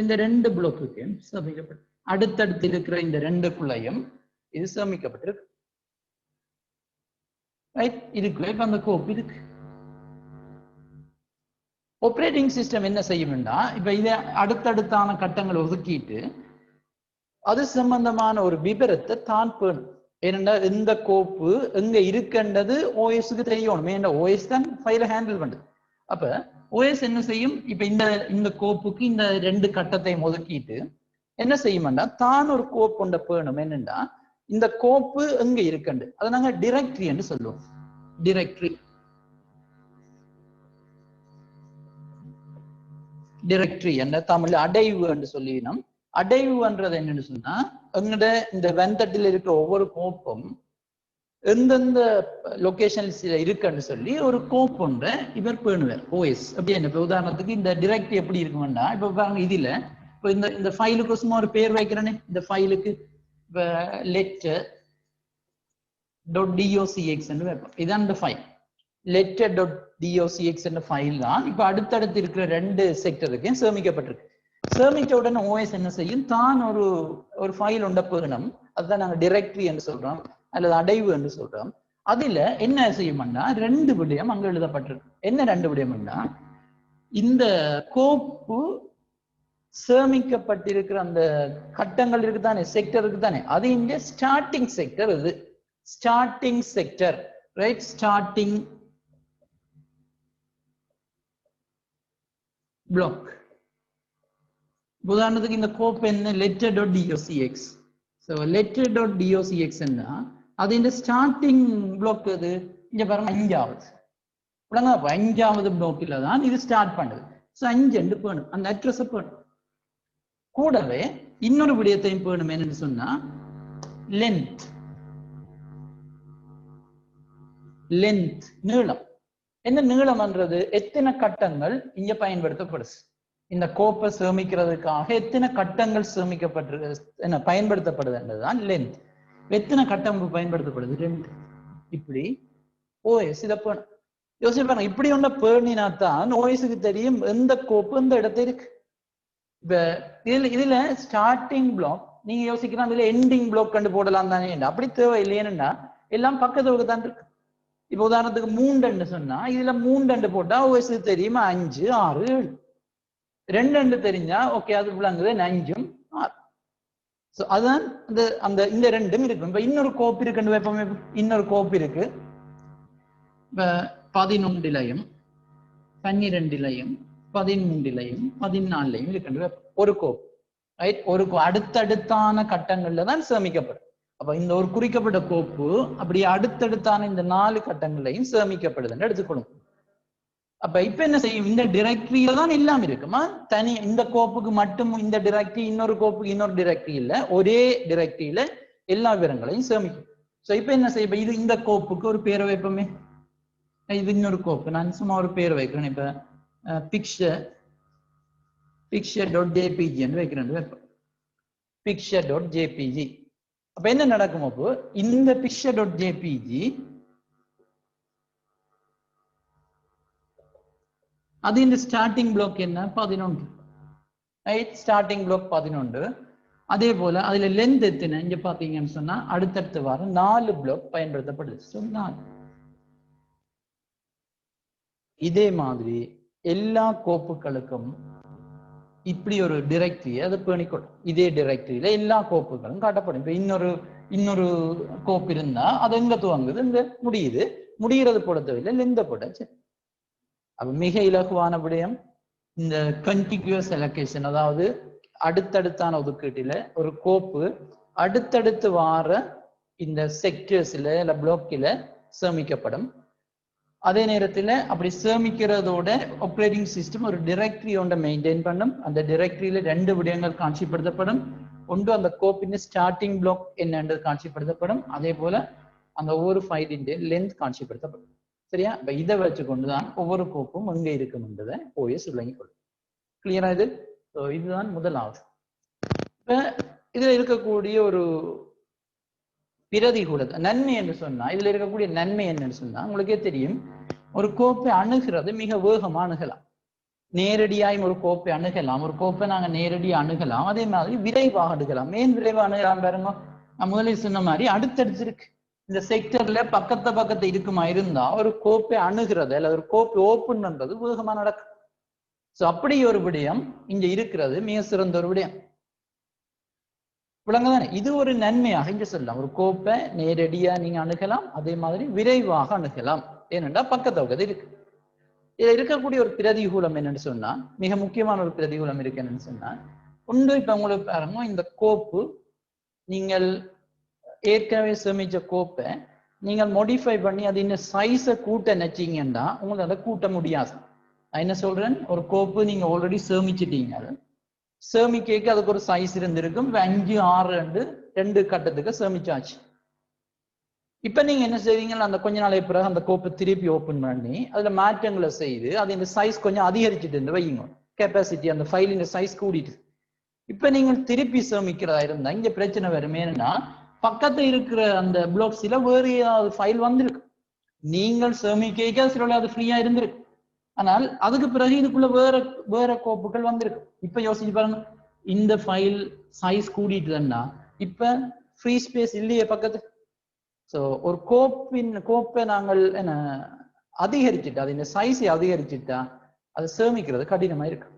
இந்த 2 பிளாக்குக்கு சேமிக்கப்படும். அடுத்தடுத்து இருக்கிற இந்த 2க்குள்ளையும் இது சேமிக்கப்பட்டிருக்கு. ரைட், இதுக்குள்ள இப்ப அந்த கோப்பு இருக்கு. ஆப்ரேட்டிங் சிஸ்டம் என்ன செய்யும்னா, இப்ப இதை அடுத்தடுத்தான கட்டங்களை ஒதுக்கிட்டு அது சம்பந்தமான ஒரு விபரத்தை தான் பேணும். ஏனென்றா இந்த கோப்பு எங்க இருக்குன்றது ஓஎஸ்க்கு தெரியணும். ஏன்னா ஓஎஸ் தான் ஃபைலை ஹேண்டில் பண்ணுது. அப்ப ஓஎஸ் என்ன செய்யும், இப்ப இந்த கோப்புக்கு இந்த 2 கட்டத்தையும் ஒதுக்கிட்டு என்ன செய்யும்னா தான் ஒரு கோப்பு கொண்ட பேணும். என்னன்னா இந்த கோப்பு எங்க இருக்குண்டு அதை நாங்க டிரெக்டரி என்று சொல்லுவோம். டிரெக்டரி என்ற தமிழ் அடைவு என்று சொல்லினோம். அடைவுன்றது என்னன்னு சொன்னா, எங்கட இந்த வெண்தட்டில் இருக்கிற ஒவ்வொரு கோப்பும் எந்தெந்த லொகேஷன்ஸ்ல இருக்குன்னு சொல்லி ஒரு கோப்பு ஒன்றை இவர் பேணுவார் ஓஎஸ். அப்படி என்ன, இப்ப உதாரணத்துக்கு இந்த டிரெக்டரி எப்படி இருக்குமென்னா, இப்ப பாருங்க இதுல இப்ப இந்த ஃபைலுக்கு சும்மா ஒரு பேர் வைக்கிறேனே, இந்த ஃபைலுக்கு இப்ப letter.docx வைப்போம். இதான் இந்த ஃபைல் letter.docx என்ற ஃபைல் தான் இப்ப அடுத்தடுத்து இருக்கிற 2 செக்டருக்கும் சேமிக்கப்பட்டிருக்கு. சேமிச்ச உடனே ஓஎஸ் என்ன செய்யும், தான் ஒரு ஃபைல் உண்ட போகணும், அதுதான் நாங்க டைரக்டரி என்று சொல்றோம் அல்லது அடைவு என்று சொல்றோம். அதுல என்ன செய்யும்னா 2 விடயம் அங்க எழுதப்பட்டிருக்கு. என்ன 2 விடயம்னா, இந்த கோப்பு சேமிக்கப்பட்டிருக்கிற அந்த கட்டங்கள் இருக்குதானே, செக்டர் இருக்குதானே, அது இங்க ஸ்டார்டிங் செக்டர். இது starting sector, right? Starting block. உதாரணத்துக்கு இந்த கோப்பு என்ன, letter.docx. ஸோ letter.docx என்ன, அது இந்த ஸ்டார்டிங் பிளாக். அது இங்க பாருங்க 5வது, உடனே 5வது பிளாக்ல தான் இது ஸ்டார்ட் பண்ணுது. ஸோ 5 பேணும், அந்த அட்ரஸை பேணும். கூடவே இன்னொரு விடயத்தையும் பேணும். என்னன்னு சொன்னா லென்த். லென்த் நீளம். என்ன நீளம்ன்றது, எத்தனை கட்டங்கள் இங்க பயன்படுத்தப்படுது, இந்த கோப்பை சேமிக்கிறதுக்காக எத்தனை கட்டங்கள் சேமிக்கப்பட்டு என்ன பயன்படுத்தப்படுது என்றதுதான் லென்த். எத்தனை கட்டம் பயன்படுத்தப்படுது, 2. இப்படி ஓஎஸ் இதை யோசிப்பாங்க. இப்படி ஒன்ற பேணினா தான் ஓஎஸ்க்கு தெரியும் எந்த கோப்பு எந்த இடத்துல இருக்கு. இப்ப இதுல ஸ்டார்டிங் பிளாக் நீங்க யோசிக்கலாம், இதுல எண்டிங் பிளாக் கண்டு போடலாம் தானே. அப்படி தேவை இல்லையேன்னா எல்லாம் பக்கத்துல தான் இருக்கு. இப்ப உதாரணத்துக்கு 3 சொன்னா இதுல 3 போட்டா ஓஎஸ்க்கு தெரியுமா 5, 6, 7. 2 தெரிஞ்சா ஓகே, அது விளங்குது 5, 6. அதான் இந்த 2 இருக்கு. இப்ப இன்னொரு கோப்பு இருக்குன்னு வைப்போமே. இன்னொரு கோப்பு இருக்கு, இப்ப 11, 12, 13, 14 இருக்கு ஒரு கோப்பு, ரைட்? ஒரு அடுத்தடுத்தான கட்டங்கள்ல தான் சேமிக்கப்படும். அப்ப இந்த ஒரு குறிக்கப்பட்ட கோப்பு அப்படி அடுத்தடுத்தான இந்த 4 கட்டங்களையும் சேமிக்கப்படுதுன்னு எடுத்துக்கணும். அப்ப இப்ப என்ன செய்யும், இந்த டைரக்டரியில தான் எல்லாம் இருக்குமா, தனி இந்த கோப்புக்கு மட்டும் இந்த டைரக்டரி, இன்னொரு கோப்புக்கு இன்னொரு டைரக்டரி இல்ல, ஒரே டைரக்டரியில எல்லா விவரங்களையும் சேமிக்கும். சோ இப்ப என்ன செய்ய, இது இந்த கோப்புக்கு ஒரு பேரை வைப்போமே. இது இன்னொரு கோப்பு, நான் சும்மா ஒரு பேர் வைக்கிறேன். இப்ப picture.jpg என்று வைக்கிறேன். picture.jpg. அப்ப என்ன நடக்கும், அப்போ இந்த picture.jpg அது இந்த ஸ்டார்டிங் பிளாக் என்ன 11, ரைட்? Starting black 11. அதே போல அதுல லென்த் எத்தனை இங்க பாத்தீங்கன்னு சொன்னா அடுத்தடுத்து வர 4 பிளாக் பயன்படுத்தப்படுது. சொன்னால் இதே மாதிரி எல்லா கோப்புகளுக்கும் இப்படி ஒரு டைரக்டரி அதை பேணிக்கொள்ளும். இதே டைரக்டரியில எல்லா கோப்புகளும் காட்டப்படும். இப்ப இன்னொரு கோப்பு இருந்தா அது எங்க துவங்குது, இந்த முடியுது, முடிகிறது பொறுத்தவரை லெந்த போட்டாச்சு. அப்ப மிக இலகுவான விடயம் இந்த கண்டிகுவஸ் அலோகேஷன், அதாவது அடுத்தடுத்தான ஒதுக்கீட்டில ஒரு கோப்பு அடுத்தடுத்து வார இந்த செக்டர்ஸ்ல இல்ல பிளாக்கில சேமிக்கப்படும். அதே நேரத்தில் அப்படி சேமிக்கிறதோட ஆப்ரேட்டிங் சிஸ்டம் ஒரு டைரக்டரி ஒன்றை மெயின்டைன் பண்ணும். அந்த டைரக்டரியில 2 விடயங்கள் காட்சிப்படுத்தப்படும். ஒன்று அந்த கோப்பின் ஸ்டார்டிங் பிளாக் என்னன்றது காட்சிப்படுத்தப்படும். அதே போல அந்த ஒவ்வொரு ஃபைலின் லென்த் காட்சிப்படுத்தப்படும். சரியா? இப்ப இதை வச்சுக்கொண்டுதான் ஒவ்வொரு கோப்பும் எங்க இருக்கும்ன்றதை ஓஎஸ் விளங்கிக் கொள்ளும். கிளியரா இது? இதுதான் முதலாவது. இப்ப இதுல இருக்கக்கூடிய ஒரு பிரதிகூல நன்மை என்று சொன்னா, இதுல இருக்கக்கூடிய நன்மை என்னன்னு சொன்னா, உங்களுக்கே தெரியும், ஒரு கோப்பை அணுகிறது மிக வேகமா அணுகலாம். நேரடியாயும் ஒரு கோப்பை அணுகலாம். ஒரு கோப்பை நாங்க நேரடியாக அணுகலாம். அதே மாதிரி விரைவாக அணுகலாம். ஏன் விரைவாக அணுகலாம் பாருங்க, நான் முதலில் சொன்ன மாதிரி அடுத்தடுத்து இருக்கு. இந்த செக்டர்ல பக்கத்தை இருக்குமா இருந்தா ஒரு கோப்பை அணுகிறது அல்லது ஒரு கோப்பை ஓப்பன் பண்றது வேகமா நடக்கும். சோ அப்படி ஒரு விடயம் இங்க இருக்கிறது மிக சிறந்த ஒரு விடயம். விளங்குதானே? இது ஒரு நன்மையாக இங்க சொல்லலாம். ஒரு கோப்பை நேரடியா நீங்க அணுகலாம், அதே மாதிரி விரைவாக அணுகலாம். ஏனென்றா பக்கத்து இருக்கு. இதுல இருக்கக்கூடிய ஒரு பிரதிகூலம் என்னன்னு சொன்னா, மிக முக்கியமான ஒரு பிரதிகூலம் இருக்கு என்னன்னு சொன்னா, ஒன்று இப்ப உங்களுக்கு பாருங்க, இந்த கோப்பு நீங்கள் ஏற்கனவே சேமிச்ச கோப்பை நீங்கள் மாடிஃபை பண்ணி அது இந்த சைஸை கூட்ட நினைச்சீங்கன்னா உங்களுக்கு அதை கூட்ட முடியாது. நான் என்ன சொல்றேன், ஒரு கோப்பு நீங்க ஆல்ரெடி சேமிச்சிட்டீங்க, சேமிக்க அதுக்கு ஒரு சைஸ் இருந்திருக்கும். 5, 6 2 கட்டத்துக்கு சேமிச்சாச்சு. இப்ப நீங்க என்ன செய்வீங்க, அந்த கொஞ்ச நாளைக்கு பிறகு அந்த கோப்பை திருப்பி ஓபன் பண்ணி அதுல மாற்றங்களை செய்து அது இந்த சைஸ் கொஞ்சம் அதிகரிச்சுட்டு வைங்க, கெப்பாசிட்டி அந்த ஃபைலின் சைஸ் கூடிட்டு. இப்ப நீங்க திருப்பி சேமிக்கிறதா இருந்தா இங்க பிரச்சனை வரும். ஏன்னா பக்கத்துல இருக்கிற அந்த பிளாக்ஸ்ல வேறு ஏதாவது ஃபைல் வந்திருக்கு, நீங்கள் சேமிக்க சில அது ஃப்ரீயா இருந்திருக்கு. ஆனால் அதுக்கு பிறகு இதுக்குள்ள வேற வேற கோப்புகள் வந்திருக்கு. இப்ப யோசிச்சு பாருங்க, இந்த ஃபைல் சைஸ் கூடிட்டுன்னா இப்ப ஃப்ரீ ஸ்பேஸ் இல்லையே பக்கத்து. ஸோ ஒரு கோப்பை நாங்கள் என்ன அதிகரிச்சுட்டா, அது இந்த சைஸை அதிகரிச்சுட்டா அதை சேமிக்கிறது கடினமா இருக்கு.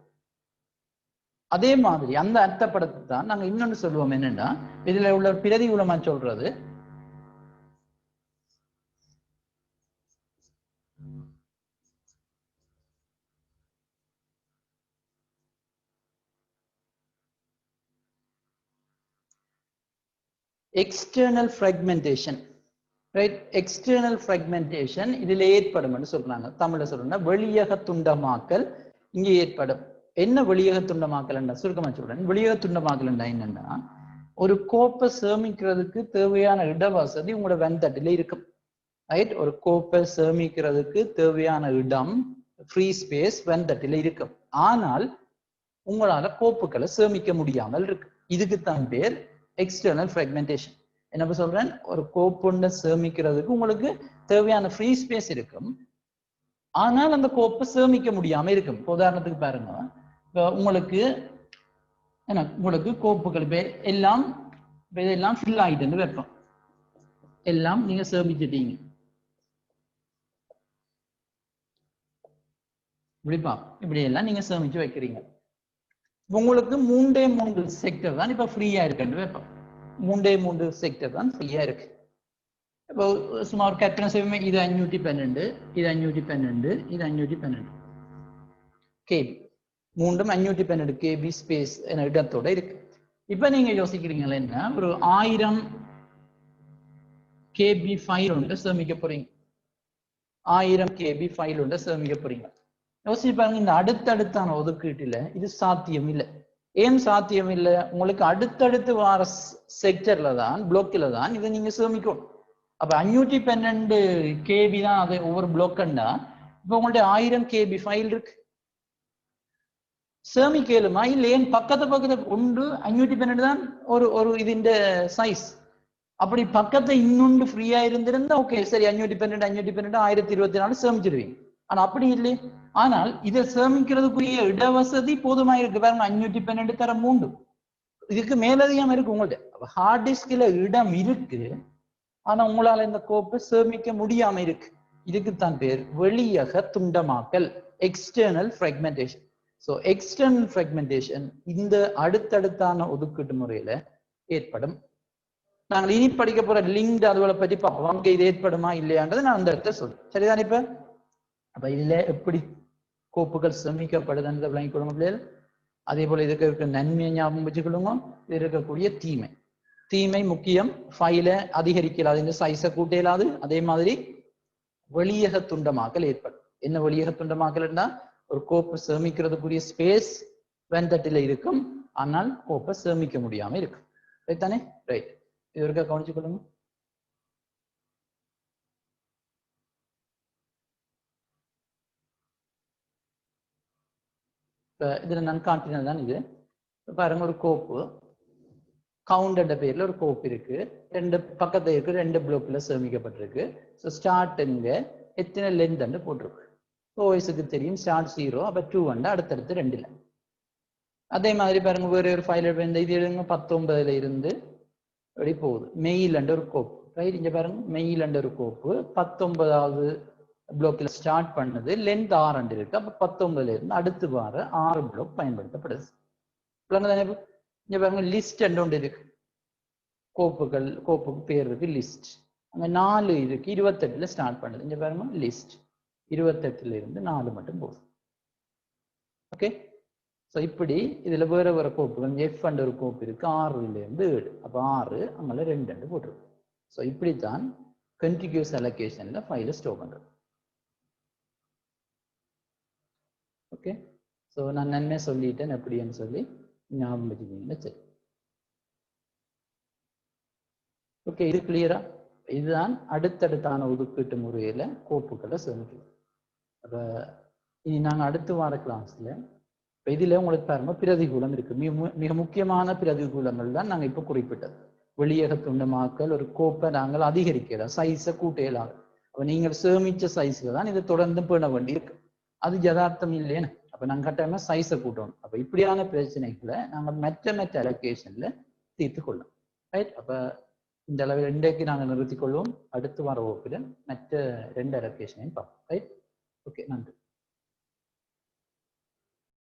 அதே மாதிரி அந்த அர்த்தப்படத்தை தான் நாங்க இன்னொன்னு சொல்லுவோம், என்னன்னா இதுல உள்ள பிரதி உலமா சொல்றது external fragmentation. Right, external fragmentation இதுல ஏற்படும் சொல்றாங்க. தமிழ்ல சொல்றேன்னா வெளியக துண்டமாக்கல் இங்கே ஏற்படும். என்ன வெளியக துண்டமாக்கல்? சுருக்கமா சொல்றேன். வெளியக துண்டமாக்கல் என்னன்னா, ஒரு கோப்பை சேமிக்கிறதுக்கு தேவையான இடவசதி உங்களோட வெண்தட்டில இருக்கும். ரைட், ஒரு கோப்பை சேமிக்கிறதுக்கு தேவையான இடம் ஃப்ரீ ஸ்பேஸ் வெண்தட்டில இருக்கும். ஆனால் உங்களால கோப்புகளை சேமிக்க முடியாமல் இருக்கு. இதுக்குத்தான் பேர் எக்ஸ்டர்னல் ஃப்ராக்மெண்டேஷன். என்ன சொல்றேன், ஒரு கோப்புண்ட சேமிக்கிறதுக்கு உங்களுக்கு தேவையான ஃப்ரீ ஸ்பேஸ் இருக்கும், ஆனால் அந்த கோப்பை சேமிக்க முடியாம இருக்கும். உதாரணத்துக்கு பாருங்க, உங்களுக்கு உங்களுக்கு கோப்புகள் எல்லாம் இதெல்லாம் ஃபில் ஆயிட்டுன்னு வைப்போம். எல்லாம் நீங்க சேமிச்சிட்டீங்க இப்படிப்பா, இப்படி எல்லாம் நீங்க சேமிச்சு வைக்கிறீங்க. உங்களுக்கு 3 செக்டர் தான் இப்ப ஃப்ரீயா இருக்குன்னு வைப்போம். 3 செக்டர் தான் ஃப்ரீயா இருக்கு. இப்போ சுமார் கற்பனை செய்வோமே, இது 512, இது 512, இது 512 கேபி, 512 கேபி ஸ்பேஸ் இடத்தோட இருக்கு. இப்ப நீங்க யோசிக்கிறீங்களா, என்ன ஒரு 1000 கேபி ஃபைல் ஒன்று சேமிக்க போறீங்க. 1000 கேபி ஃபைல் ஒன்று சேமிக்க போறீங்க. யோசிச்சு பாருங்க, இந்த அடுத்தடுத்தான ஒதுக்கீட்டுல இது சாத்தியம் இல்லை. ஏன் சாத்தியம் இல்லை? உங்களுக்கு அடுத்தடுத்து வார செக்டர்ல தான், பிளாக்ல தான் இதை நீங்க சேமிக்கணும். அப்ப 512 கேபி தான் அது ஒவ்வொரு பிளாக்னா, இப்ப உங்கள்ட்ட 1000 கேபி ஃபைல் இருக்கு, சேமிக்கலுமா? இல்ல ஏன் பக்கத்து ஒன்று 512 தான் ஒரு இதுண்ட சைஸ். அப்படி பக்கத்தை இன்னொன்று ஃப்ரீயா இருந்திருந்தா ஓகே, சரி 512 1024 சேமிச்சிருவீங்க. ஆனா அப்படி இல்லை. ஆனால் இதை சேமிக்கிறதுக்குரிய இடவசதி போதுமா இருக்கு பாருங்க. 512 தர 3 இதுக்கு மேலதிகமா இருக்கு. உங்கள்ட்ட ஹார்ட் டிஸ்க்ல இடம் இருக்கு, ஆனா உங்களால இந்த கோப்பை சேமிக்க முடியாம இருக்கு. இதுக்குத்தான் பேர் வெளியக துண்டமாக்கல், external fragmentation. So external fragmentation இந்த அடுத்தடுத்தான ஒதுக்கீட்டு முறையில ஏற்படும். நாங்கள் இனி படிக்க போற லிங்க் அதுகளை பற்றி பார்ப்போம், அங்க இது ஏற்படுமா இல்லையான்றது நான் அந்த இடத்த சொல்றேன். சரிதான்? இப்ப அப்ப இதுல எப்படி கோப்புகள் சேமிக்கப்படுதுன்றதை விளங்கி கொள்ள முடியாது. அதே போல இதுக்கு இருக்க நன்மையை ஞாபகம் வச்சுக்கொள்ளுங்க, இது இருக்கக்கூடிய தீமை முக்கியம். ஃபைல அதிகரிக்கலாது, இந்த சைஸை கூட்டலாது. அதே மாதிரி வெளியக துண்டமாக்கல் ஏற்படும். என்ன வெளியக துண்டமாக்கல்னா, ஒரு கோப்பை சேமிக்கிறதுக்குரிய ஸ்பேஸ் வெண்தட்டில இருக்கும், ஆனால் கோப்பை சேமிக்க முடியாம இருக்கும். ரைட் தானே? ரைட், இது இருக்க கவனிச்சு கொள்ளுங்க. இதுல நான் காட்டினது தான் இது. பாருங்க, ஒரு கோப்பு கவுண்ட் பேர்ல ஒரு கோப்பு இருக்கு, 2 பக்கத்துல இருக்கு, 2 பிளாக்ல சேமிக்கப்பட்டிருக்கு. ஸோ ஸ்டார்ட்ங்க எத்தனை லென்த் போட்டிருக்கு. ஓஎஸ்க்கு தெரியும், ஸ்டார்ட் 0, அப்ப 2 அடுத்தடுத்து 2ல. அதே மாதிரி பாருங்க, வேற ஒரு ஃபைல் இது 19ல இருந்து எப்படி போகுது. மெயில் ஒரு கோப்பு. ரைட், இங்க பாருங்க, மெயில் ஒரு கோப்பு 19வது பிளாக்ல ஸ்டார்ட் பண்ணது, லென்த் 6 இருக்கு. அப்ப 19ல இருந்து அடுத்து வார 6 பிளாக் பயன்படுத்தப்படுது. இங்க பாருங்க, லிஸ்ட் ஒன்று இருக்கு, கோப்புக்கு பேர் இருக்கு லிஸ்ட். அங்க 4 இருக்கு, 28ல ஸ்டார்ட் பண்ணுது. இங்க பாருங்க, லிஸ்ட் 28ல இருந்து 4 மட்டும் போகுது. ஓகே, ஸோ இப்படி இதுல வேற கோப்புகள் எஃப் ஒரு கோப்பு இருக்கு, 6ல இருந்து 7, அப்ப 6 அங்கே 2 போட்டிருக்கு. ஸோ இப்படித்தான் கண்டினியூஸ் அலோகேஷன்ல ஃபைலை ஸ்டோர் பண்றது. ஓகே, ஸோ நான் நன்மை சொல்லிட்டேன் எப்படின்னு சொல்லி ஞாபகம் வச்சுக்கிட்டீங்கன்னா சரி. ஓகே, இது கிளியரா? இதுதான் அடுத்தடுத்தான ஒதுக்கீட்டு முறையில கோப்புகளை சேமிக்கிறது. அப்ப இனி நாங்க அடுத்து வார கிளாஸ்ல இதுல உங்களுக்கு பாருங்க பிரதிகூலம் இருக்கு. மிக முக்கியமான பிரதிகூலங்கள் தான் நாங்க இப்ப குறிப்பிட்டது. வெளியக துண்டமாக்கல், ஒரு கோப்பை நாங்கள் அதிகரிக்கலாம், சைஸை கூட்டையலாம். அப்ப நீங்கள் சேமிச்ச சைஸ்ல தான் இதை தொடர்ந்து பேண வேண்டி இருக்கு. அது யதார்த்தம் இல்லைன்னு. அப்போ நாங்கள் கட்டாயமாக சைஸை கூட்டணும். அப்போ இப்படியான பிரச்சனைகளை நாங்கள் மற்ற அலோகேஷன்ல தீர்த்து கொள்ளணும். ரைட். அப்போ இந்த அளவில் இன்றைக்கு நாங்கள் நிறுத்திக் கொள்வோம். அடுத்து வர வகுப்பில் மற்ற 2 அலோகேஷனையும் பார்ப்போம். ரைட். ஓகே, நன்றி.